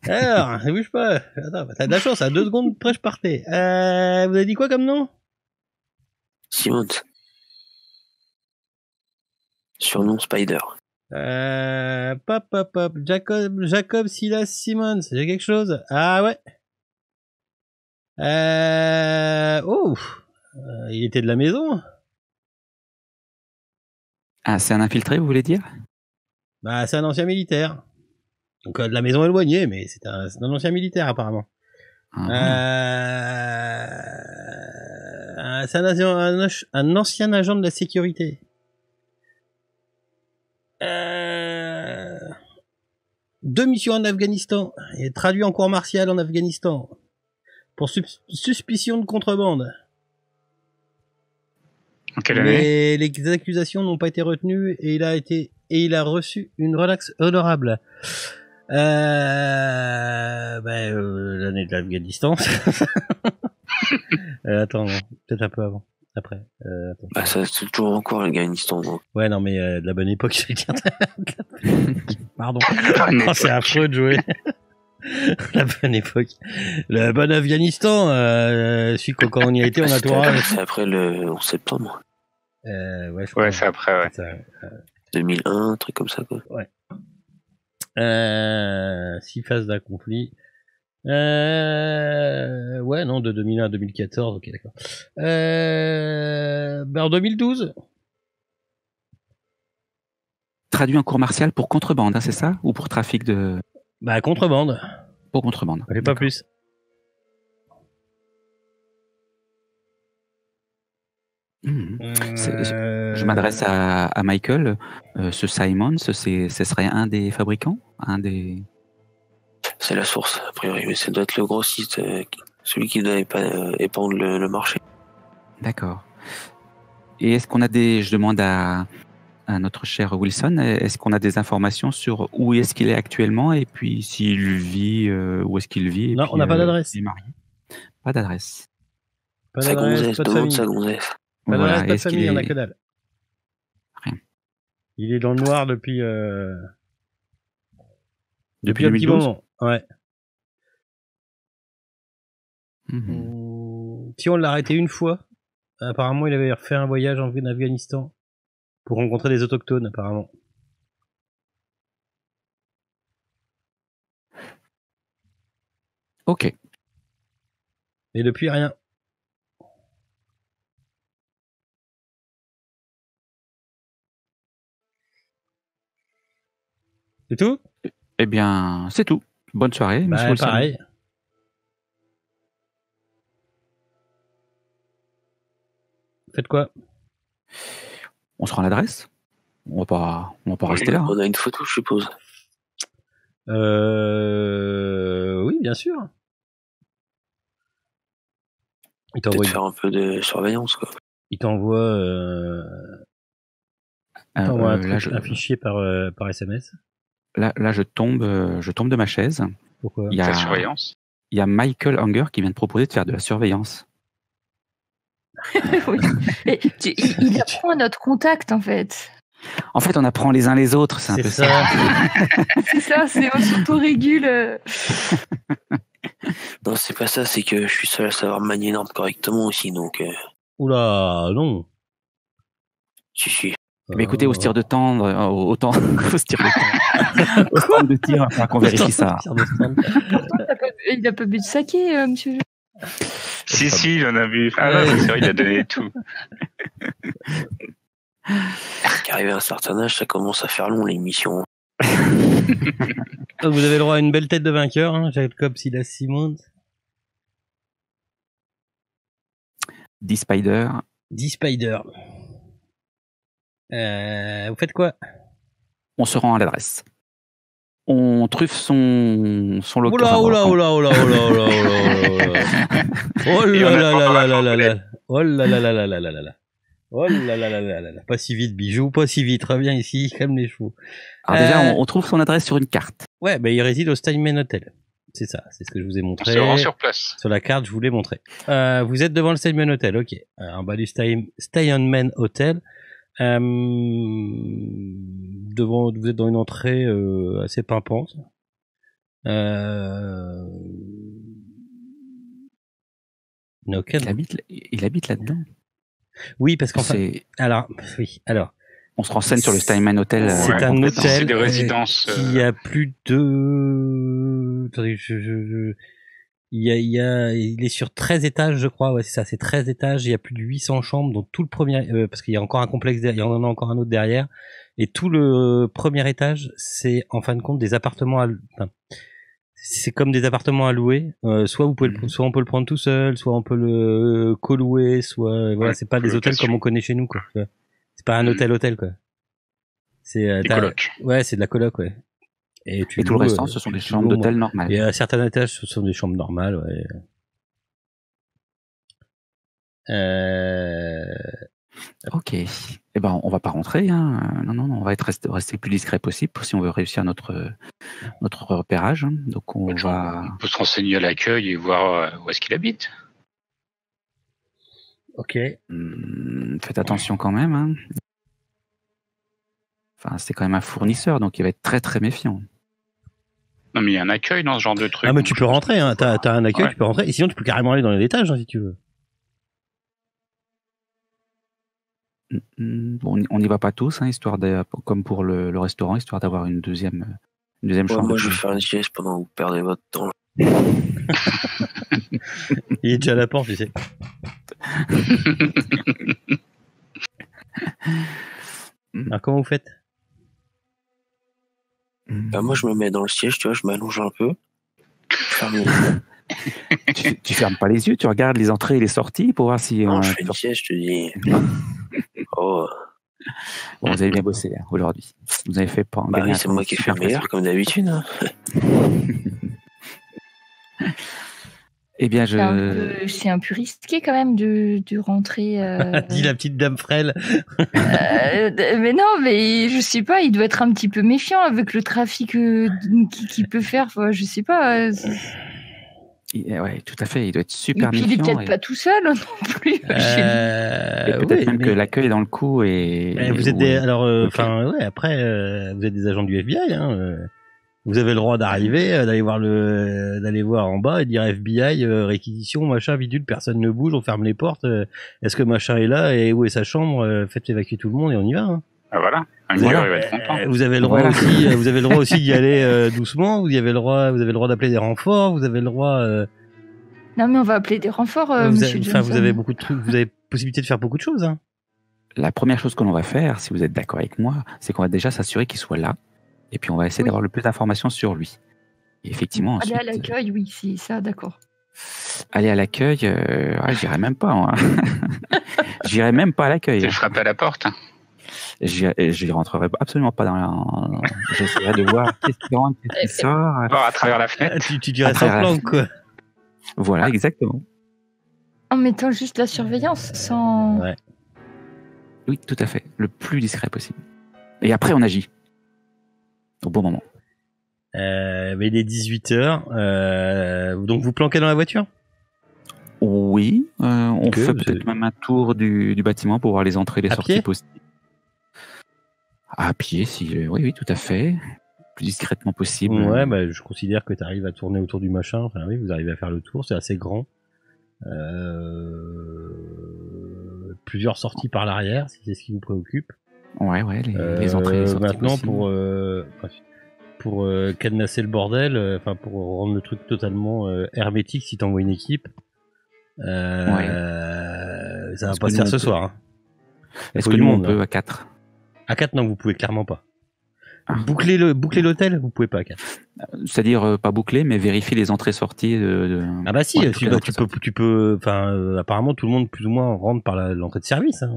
Alors, ne bouge pas. Attends, t'as de la chance, à 2 secondes près, je partais. Vous avez dit quoi comme nom? Simmons. Surnom Spider. Pop. Jacob Silas Simmons. J'ai quelque chose? Ah ouais. Il était de la maison? Ah, c'est un infiltré, vous voulez dire? Bah, c'est un ancien militaire. Donc, de la maison éloignée, mais c'est un ancien militaire, apparemment. C'est un ancien agent de la sécurité. 2 missions en Afghanistan. Il est traduit en cours martial en Afghanistan. Pour suspicion de contrebande. En quelle année? Les accusations n'ont pas été retenues et il a reçu une relaxe honorable. L'année de l'Afghanistan. Attends, non, peut-être un peu avant. Après. Attends. Bah ça c'est toujours encore l'Afghanistan. Donc. Ouais, non, mais de la bonne époque, je veux dire. Pardon. Oh, c'est affreux de jouer. La bonne époque. Le bon Afghanistan, celui que quand on y a été, on a tout ramené. C'est après le 11 septembre. Ouais, je crois. Ouais, c'est après, ouais. Ça, 2001, un truc comme ça, quoi. Ouais. 6 phases d'un conflit. Ouais, non, de 2001 à 2014, ok, d'accord. En 2012. Traduit en cours martial pour contrebande, hein, c'est ça? Ou pour trafic de... Bah, contrebande. Pour contrebande. Allez, pas plus. Je m'adresse à Michael. Ce Simon, ce serait un des fabricants? C'est la source, a priori, mais ça doit être le grossiste, celui qui doit épandre le marché. D'accord. Et est-ce qu'on a je demande à notre cher Wilson, est-ce qu'on a des informations sur où est-ce qu'il est actuellement et puis s'il vit, où est-ce qu'il vit? Non, puis, on n'a pas d'adresse. Il est marié. Pas d'adresse. Pas Sa d'adresse, gonzesse, pas de demande famille. sa gonzesse. Pas Voilà. d'adresse, pas de Est-ce qu'il famille, est... on a que dalle. Rien. Il est dans le noir depuis Depuis un petit 2012? moment. Ouais. Si on l'a arrêté une fois, apparemment il avait refait un voyage en Afghanistan pour rencontrer des autochtones, apparemment. Ok. Et depuis, rien. C'est tout? Eh bien, c'est tout. Bonne soirée, monsieur Wilson. Pareil. Faites quoi? On se rend à l'adresse? On va pas rester là. On a une photo, je suppose. Oui, bien sûr. Il t'envoie Peut-être faire un peu de surveillance, quoi. Il t'envoie un fichier par SMS. Là, je tombe de ma chaise. Pourquoi? La surveillance. Il y a Michael Unger qui vient de proposer de faire de la surveillance. Oui. Il apprend notre contact, en fait. En fait, on apprend les uns les autres, c'est un peu ça. C'est ça, on s'autorégule. Non, c'est pas ça, c'est que je suis seul à savoir manier une arme correctement aussi, donc... Oula, non. Si. Mais écoutez, au tir de tendre, au temps de tir, il va falloir qu'on vérifie ça. Il a pas bu de saké, monsieur. Si, il en a bu. Ah ouais, c'est vrai, il a donné tout. Qu'arrivé à un certain âge, ça commence à faire long, l'émission. Vous avez le droit à une belle tête de vainqueur, hein, Jacob Silas Simmons. D-Spider. D-Spider. Vous faites quoi? On se rend à l'adresse. On truffe son locker. Oh là. Oh là là. Pas si vite, bijou, pas si vite. Reviens ici, calme les chevaux. Alors déjà, on trouve son adresse sur une carte. Ouais, il réside au Steinman Hotel. C'est ça, c'est ce que je vous ai montré. On se rend sur place. Sur la carte, je vous l'ai montré. Vous êtes devant le Steinman Hotel, ok. En bas du Steinman Hotel. Vous êtes dans une entrée assez pimpante. Il habite là-dedans. Oui, parce qu'en fait, alors. On se renseigne sur le Steinman Hotel. C'est un hôtel de résidence qui a plus de. Attendez, il est sur 13 étages, je crois. Ouais, c'est ça, c'est 13 étages. Il y a plus de 800 chambres, donc tout le premier, parce qu'il y a encore un complexe derrière, il y en a encore un autre derrière. Et tout le premier étage, c'est en fin de compte des appartements c'est comme des appartements à louer. Soit on peut le prendre tout seul, soit on peut le co-louer, voilà, c'est pas des hôtels comme on connaît chez nous, quoi. C'est pas un hôtel, quoi. C'est des colocs. Ouais, c'est de la coloc, ouais. Et tout le restant, ce sont des chambres d'hôtel normales. Et à certains étages, ce sont des chambres normales, ouais. Ok. Eh ben, on va pas rentrer, hein. Non, on va rester le plus discret possible si on veut réussir notre repérage. Donc on peut se renseigner à l'accueil et voir où est-ce qu'il habite. Ok. Faites attention quand même, hein. Enfin, c'est quand même un fournisseur, donc il va être très très méfiant. Non, mais il y a un accueil dans ce genre de truc. Ah, mais tu peux rentrer, hein. T'as un accueil, ouais. Tu peux rentrer. Et sinon, tu peux carrément aller dans les étages, hein, si tu veux. Bon, on n'y va pas tous, hein, histoire comme pour le restaurant, histoire d'avoir une deuxième chambre. Moi, je vais faire une sieste pendant que vous perdez votre temps. Il est déjà à la porte, tu sais. Alors, comment vous faites? Moi, je me mets dans le siège, tu vois, je m'allonge un peu. Tu fermes pas les yeux, tu regardes les entrées et les sorties pour voir si... Non, je fais une sieste, je te dis... Oh. Bon, vous avez bien bossé aujourd'hui. Vous avez fait pas... oui, c'est moi qui fais meilleur, comme d'habitude. Hein. Eh bien, c'est un peu risqué quand même de rentrer. Dit la petite dame frêle. Mais non, mais je sais pas, il doit être un petit peu méfiant avec le trafic qu'il peut faire. Enfin, je sais pas. Ouais, tout à fait. Il doit être super méfiant. Il est peut-être pas tout seul non plus. Et peut-être même que l'accueil est dans le coup et. Vous êtes après, vous êtes des agents du FBI, hein. Vous avez le droit d'arriver, d'aller voir en bas et dire FBI, réquisition, machin, bidule, personne ne bouge, on ferme les portes. Est-ce que machin est là et où est sa chambre? Faites évacuer tout le monde et on y va. Hein. Ah voilà. Il va être content. Vous avez le droit aussi, vous avez le droit aussi d'y aller doucement. Vous avez le droit d'appeler des renforts. Vous avez le droit. Non mais on va appeler des renforts, Monsieur Johnson. Vous avez beaucoup de trucs. Vous avez possibilité de faire beaucoup de choses. Hein. La première chose que l'on va faire, si vous êtes d'accord avec moi, c'est qu'on va déjà s'assurer qu'il soit là. Et puis on va essayer d'avoir le plus d'informations sur lui. Et effectivement. Aller à l'accueil, oui, si ça, d'accord. Aller à l'accueil, j'irai même pas. Hein. J'irai même pas à l'accueil. Tu frapper à la porte. Je rentrerai absolument pas dans j'essaierai de voir qu'est-ce qui rentre, qu'est-ce qui sort. Voir à travers la fenêtre. Tu restes en planque, quoi. Voilà, exactement. En mettant juste la surveillance, sans... Ouais. Oui, tout à fait. Le plus discret possible. Et après, on agit. Au bon moment. Mais il est 18h. Donc vous planquez dans la voiture? Oui. On fait peut-être même un tour du bâtiment pour voir les entrées et les sorties possibles. À pied, oui, tout à fait. Plus discrètement possible. Ouais, je considère que tu arrives à tourner autour du machin. Enfin oui, vous arrivez à faire le tour, c'est assez grand. Plusieurs sorties par l'arrière, si c'est ce qui vous préoccupe. Ouais, les entrées et les sorties. Maintenant, pour cadenasser le bordel, pour rendre le truc totalement hermétique, si t'envoies une équipe, ça va pas se faire ce soir. Hein. Est-ce que nous on peut à 4? À 4, non, vous pouvez clairement pas. Boucler l'hôtel, vous pouvez pas, Kat. C'est-à-dire pas boucler, mais vérifier les entrées-sorties. Ah bah si, Ouais, tu peux. Enfin, apparemment tout le monde plus ou moins rentre par l'entrée de service, hein.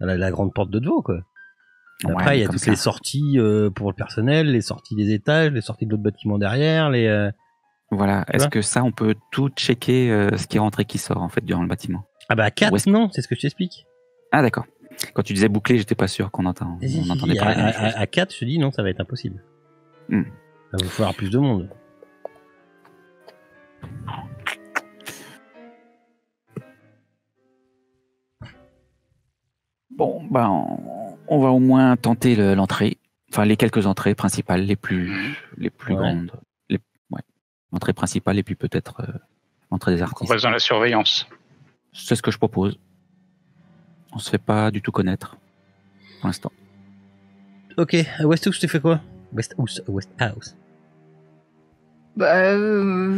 La grande porte de devant, quoi. Après, il y a toutes les sorties pour le personnel, les sorties des étages, les sorties de l'autre bâtiment derrière, les. Voilà. Est-ce que ça, on peut tout checker ce qui rentre et qui sort en fait durant le bâtiment? Ah bah 4 non, c'est ce que je t'explique. Ah d'accord. Quand tu disais boucler, j'étais pas sûr qu'on entendait parler de la même chose. À 4, je te dis non, ça va être impossible. Hmm. Il va falloir plus de monde. Bon, bah, on va au moins tenter l'entrée. Enfin, les quelques entrées principales, les plus grandes. L'entrée principale et puis peut-être l'entrée des artistes. On reste dans la surveillance. C'est ce que je propose. On se fait pas du tout connaître pour l'instant. Ok, à Westhouse, tu fais quoi? Westhouse.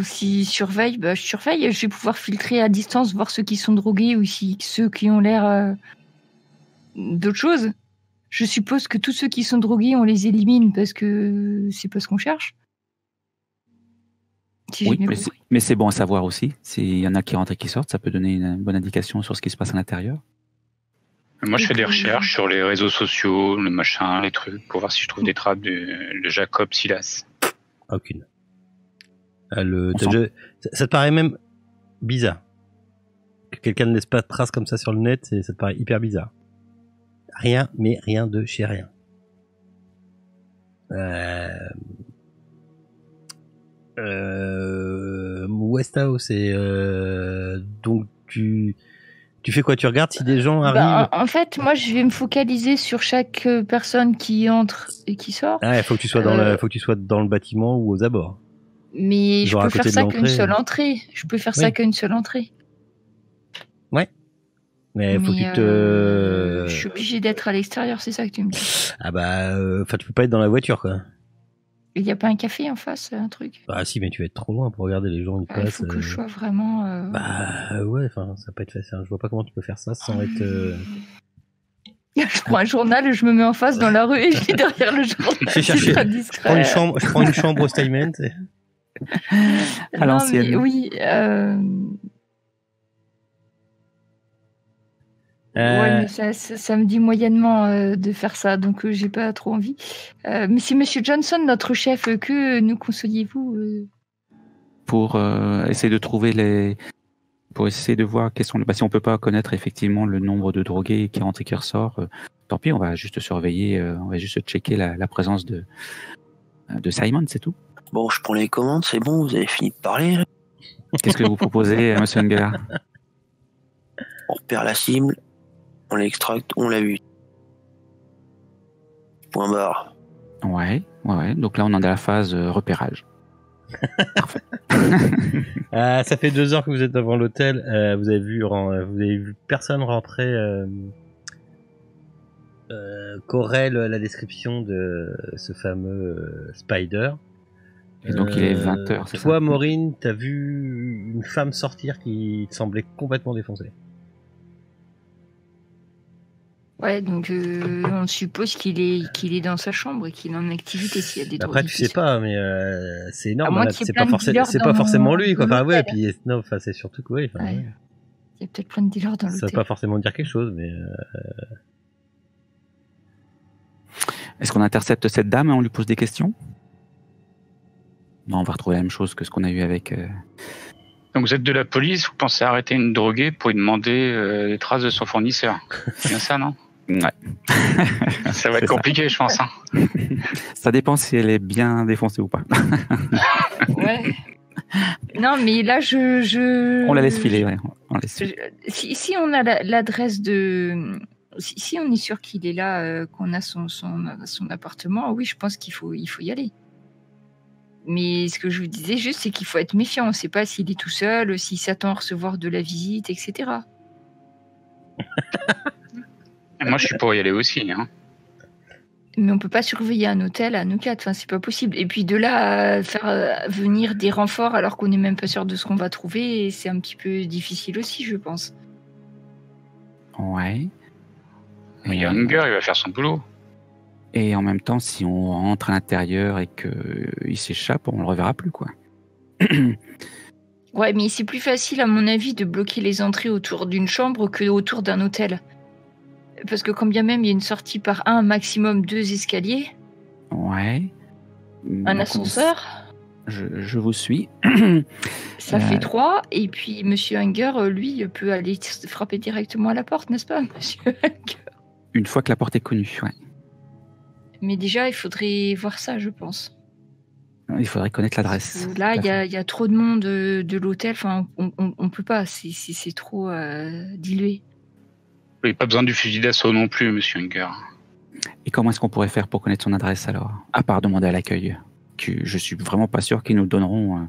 Si surveille, je surveille. Je vais pouvoir filtrer à distance, voir ceux qui sont drogués ou si ceux qui ont l'air d'autre chose. Je suppose que tous ceux qui sont drogués, on les élimine parce que c'est pas ce qu'on cherche. Oui, mais c'est bon à savoir aussi. S'il y en a qui rentrent et qui sortent, ça peut donner une bonne indication sur ce qui se passe à l'intérieur. Moi, je fais des recherches sur les réseaux sociaux, le machin, les trucs, pour voir si je trouve des traces de Jacob Silas. Aucune. Ça te paraît même bizarre que quelqu'un ne laisse pas de traces comme ça sur le net, ça te paraît hyper bizarre. Rien, mais rien de chez rien. Westhouse, et donc tu fais quoi? Tu regardes si des gens arrivent? En fait, moi, je vais me focaliser sur chaque personne qui entre et qui sort. Ah, il faut que tu sois dans le bâtiment ou aux abords. Mais genre je peux faire ça qu'une seule entrée. Ça qu'une seule entrée. Ouais. Mais faut que tu te. Je suis obligé d'être à l'extérieur, c'est ça que tu me dis. Ah bah, tu peux pas être dans la voiture, quoi. Il n'y a pas un café en face, un truc? Ah si, mais tu vas être trop loin pour regarder les gens qui passent. Il faut que je sois vraiment... Bah ouais, enfin, ça peut être facile. Je vois pas comment tu peux faire ça sans être... Je prends un journal et je me mets en face dans la rue et je lis derrière le journal. Je prends une chambre au Steinman. À l'ancienne. Oui. Ouais, mais ça me dit moyennement de faire ça, donc j'ai pas trop envie. Mais c'est Monsieur Johnson, notre chef, que nous conseillez-vous pour essayer de trouver pour essayer de voir quels sont si on peut pas connaître effectivement le nombre de drogués qui rentre et qui ressort, tant pis, on va juste surveiller, on va juste checker la présence de Simon, c'est tout. Bon, je prends les commandes, c'est bon, vous avez fini de parler. Qu'est-ce que vous proposez, Monsieur Unger? On repère la cible, on l'extracte, on l'a vu. Point barre. Ouais. Donc là, on est dans la phase repérage. Parfait. Ça fait 2 heures que vous êtes devant l'hôtel. Vous avez vu personne rentrer. Qu'aurait la description de ce fameux Spider. Et donc il est 20h, c'est ça? Toi, Maureen, t'as vu une femme sortir qui te semblait complètement défoncée. Ouais, donc on suppose qu'il est dans sa chambre et qu'il est en activité s'il y a des drogués. Après, tu sais pas, mais c'est énorme. C'est pas pas forcément lui, quoi. Enfin, ouais, puis non, enfin, c'est surtout que oui. Ouais. Il y a peut-être plein de dealers dans l'hôtel. Ça veut pas forcément dire quelque chose, mais. Est-ce qu'on intercepte cette dame et on lui pose des questions? Non, on va retrouver la même chose que ce qu'on a eu avec. Donc vous êtes de la police, vous pensez arrêter une droguée pour lui demander les traces de son fournisseur. C'est bien ça, non? Ouais. Ça va être compliqué, je pense. Hein. Ça dépend si elle est bien défoncée ou pas. Ouais. Non, mais là, On la laisse filer, ouais. On la laisse filer. Si on a l'adresse de... Si on est sûr qu'il est là, qu'on a son appartement, oui, je pense qu'il faut y aller. Mais ce que je vous disais juste, c'est qu'il faut être méfiant. On ne sait pas s'il est tout seul, s'il s'attend à recevoir de la visite, etc. Moi, je suis pour y aller aussi. Hein. Mais on ne peut pas surveiller un hôtel à nous 4. Enfin, c'est pas possible. Et puis de là à faire venir des renforts alors qu'on n'est même pas sûr de ce qu'on va trouver, c'est un petit peu difficile aussi, je pense. Ouais. Mais Unger, il va faire son boulot. Et en même temps, si on rentre à l'intérieur et qu'il s'échappe, on le reverra plus, quoi. Ouais, mais c'est plus facile, à mon avis, de bloquer les entrées autour d'une chambre que autour d'un hôtel. Parce que quand bien même il y a une sortie par un, maximum 2 escaliers, Ouais. un Donc, ascenseur, je vous suis. ça fait 3. Et puis Monsieur Hunger, lui, peut aller frapper directement à la porte, n'est-ce pas, Monsieur Hunger? Une fois que la porte est connue, ouais. Mais déjà, il faudrait voir ça, je pense. Il faudrait connaître l'adresse. Là, Tout il à y a trop de monde de l'hôtel. Enfin, on peut pas. C'est trop dilué. Oui, pas besoin du fusil d'assaut non plus, monsieur Hunger. Et comment est-ce qu'on pourrait faire pour connaître son adresse alors? À part demander à l'accueil. Que je suis vraiment pas sûr qu'ils nous le donneront.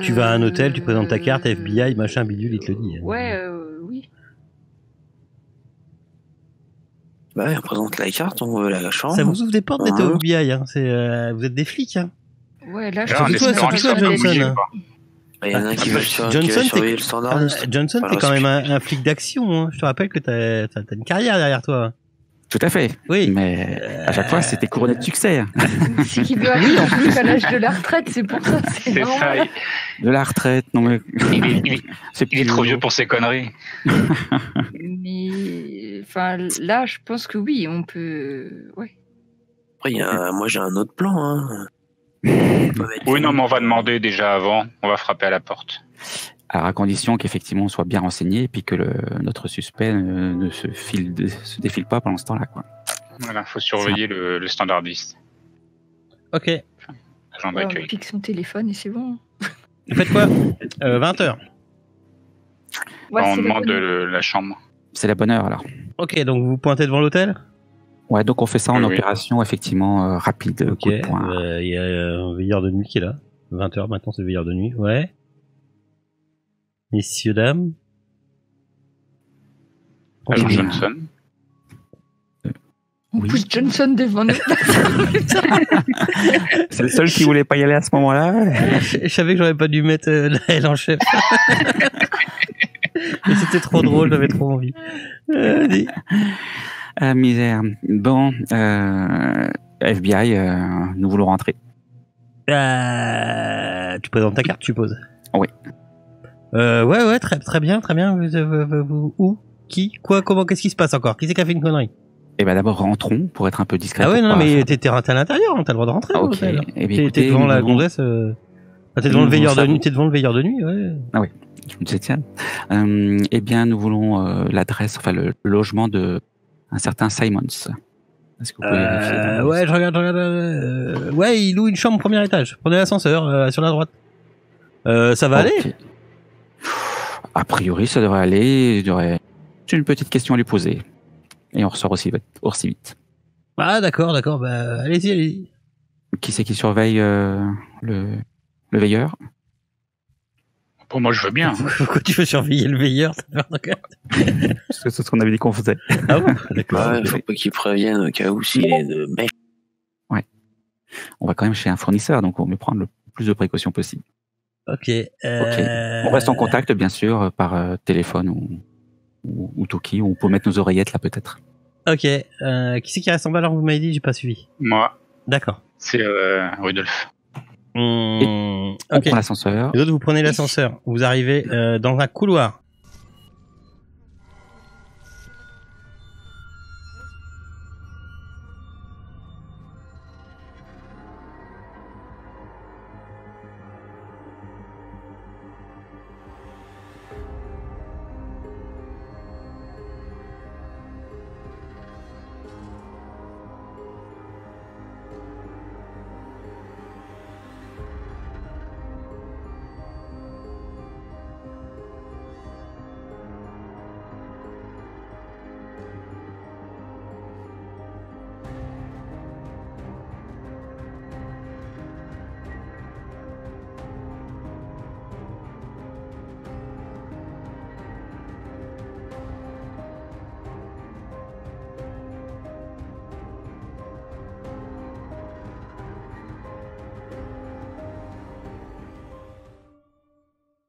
Tu vas à un hôtel, tu présentes ta carte, FBI, machin, bidule, il te le dit. Ouais, oui. Bah ouais, on présente la carte, on veut la chambre. Ça vous ouvre des portes d'être au Hein. FBI, hein. Vous êtes des flics, hein. Ouais, là, je Là, en surtout toi, espérant surtout que toi, ça soit Johnson. obligé, quoi. Il y en a un qui veut Johnson, surveiller t'es- le standardiste. Johnson, Enfin, t'es quand le même un flic d'action, hein. Je te rappelle que t'as une carrière derrière toi. Tout à fait. Oui. Mais à chaque fois, c'était couronné de succès. c'est qu'il veut aller en plus à l'âge de la retraite, c'est pour ça. C'est C'est ça, normal. De la retraite, non mais. il est trop vieux pour ses conneries. Mais enfin, là, je pense que oui, on peut. Ouais. Après, moi j'ai un autre plan. Hein. Oui, non, mais on va demander déjà avant. On va frapper à la porte. Alors à condition qu'effectivement on soit bien renseigné et puis que notre suspect ne se défile pas pendant ce temps-là, quoi. Voilà, faut surveiller le standardiste. Ok. Agent On d'accueil. pique son téléphone et c'est bon. Vous faites quoi 20h. Ouais, On c'est la demande bonne- la chambre. C'est la bonne heure alors. Ok, donc vous vous pointez devant l'hôtel. Ouais, donc on fait ça en Oui. opération effectivement rapide, Ok. coup de poing. Il y a un veilleur de nuit qui est là. 20h maintenant, c'est le veilleur de nuit. Ouais. Messieurs, dames. Agent Eh bien, Johnson. On Oui. pousse Johnson devant nous. C'est le seul qui voulait pas y aller à ce moment-là. Je savais que j'aurais pas dû mettre la L en chef. Mais c'était trop drôle, j'avais trop envie. Vas-y. Ah misère. Bon, FBI, nous voulons rentrer. Tu présentes ta carte, je suppose. Oui. Ouais, très bien, très bien. Vous où? Qui? Quoi? Comment? Qu'est-ce qui se passe encore? Qui c'est qui a fait une connerie? Eh ben d'abord rentrons pour être un peu discret. Ah ouais, pour non, pas mais faire- t'es rentré à l'intérieur, hein, t'as le droit de rentrer. Ah, dans ok. l'hôtel. Eh bien, T'es écoutez, devant la nous gonzesse. T'es devant le nous veilleur de savons- nuit. T'es devant le veilleur de nuit, ouais. Je me tiens. Eh bien, nous voulons l'adresse, enfin le logement de un certain Simons. Est-ce que vous pouvez vérifier dans le- Ouais, je regarde. Ouais, il loue une chambre premier étage. Prenez l'ascenseur sur la droite. Ça va aller? Ok. A priori, ça devrait aller. J'ai une petite question à lui poser. Et on ressort aussi vite. Ah d'accord. Bah allez-y. Qui c'est qui surveille le veilleur? Pour moi, je veux bien. Pourquoi tu veux surveiller le veilleur? C'est ce qu'on avait dit qu'on faisait. Ah bon? D'accord. Bah ouais, faut pas qu'ils préviennent au cas où s'il est de mec. On va quand même chez un fournisseur, donc on va prendre le plus de précautions possible. Ok. On reste en contact, bien sûr, par téléphone ou Toki. On peut mettre nos oreillettes là, peut-être. Ok. Qui c'est qui reste en bas alors? Vous m'avez dit, j'ai pas suivi. Moi, D'accord. c'est Rudolph. On Ok. prend l'ascenseur. Les autres, vous prenez l'ascenseur. Vous arrivez dans un couloir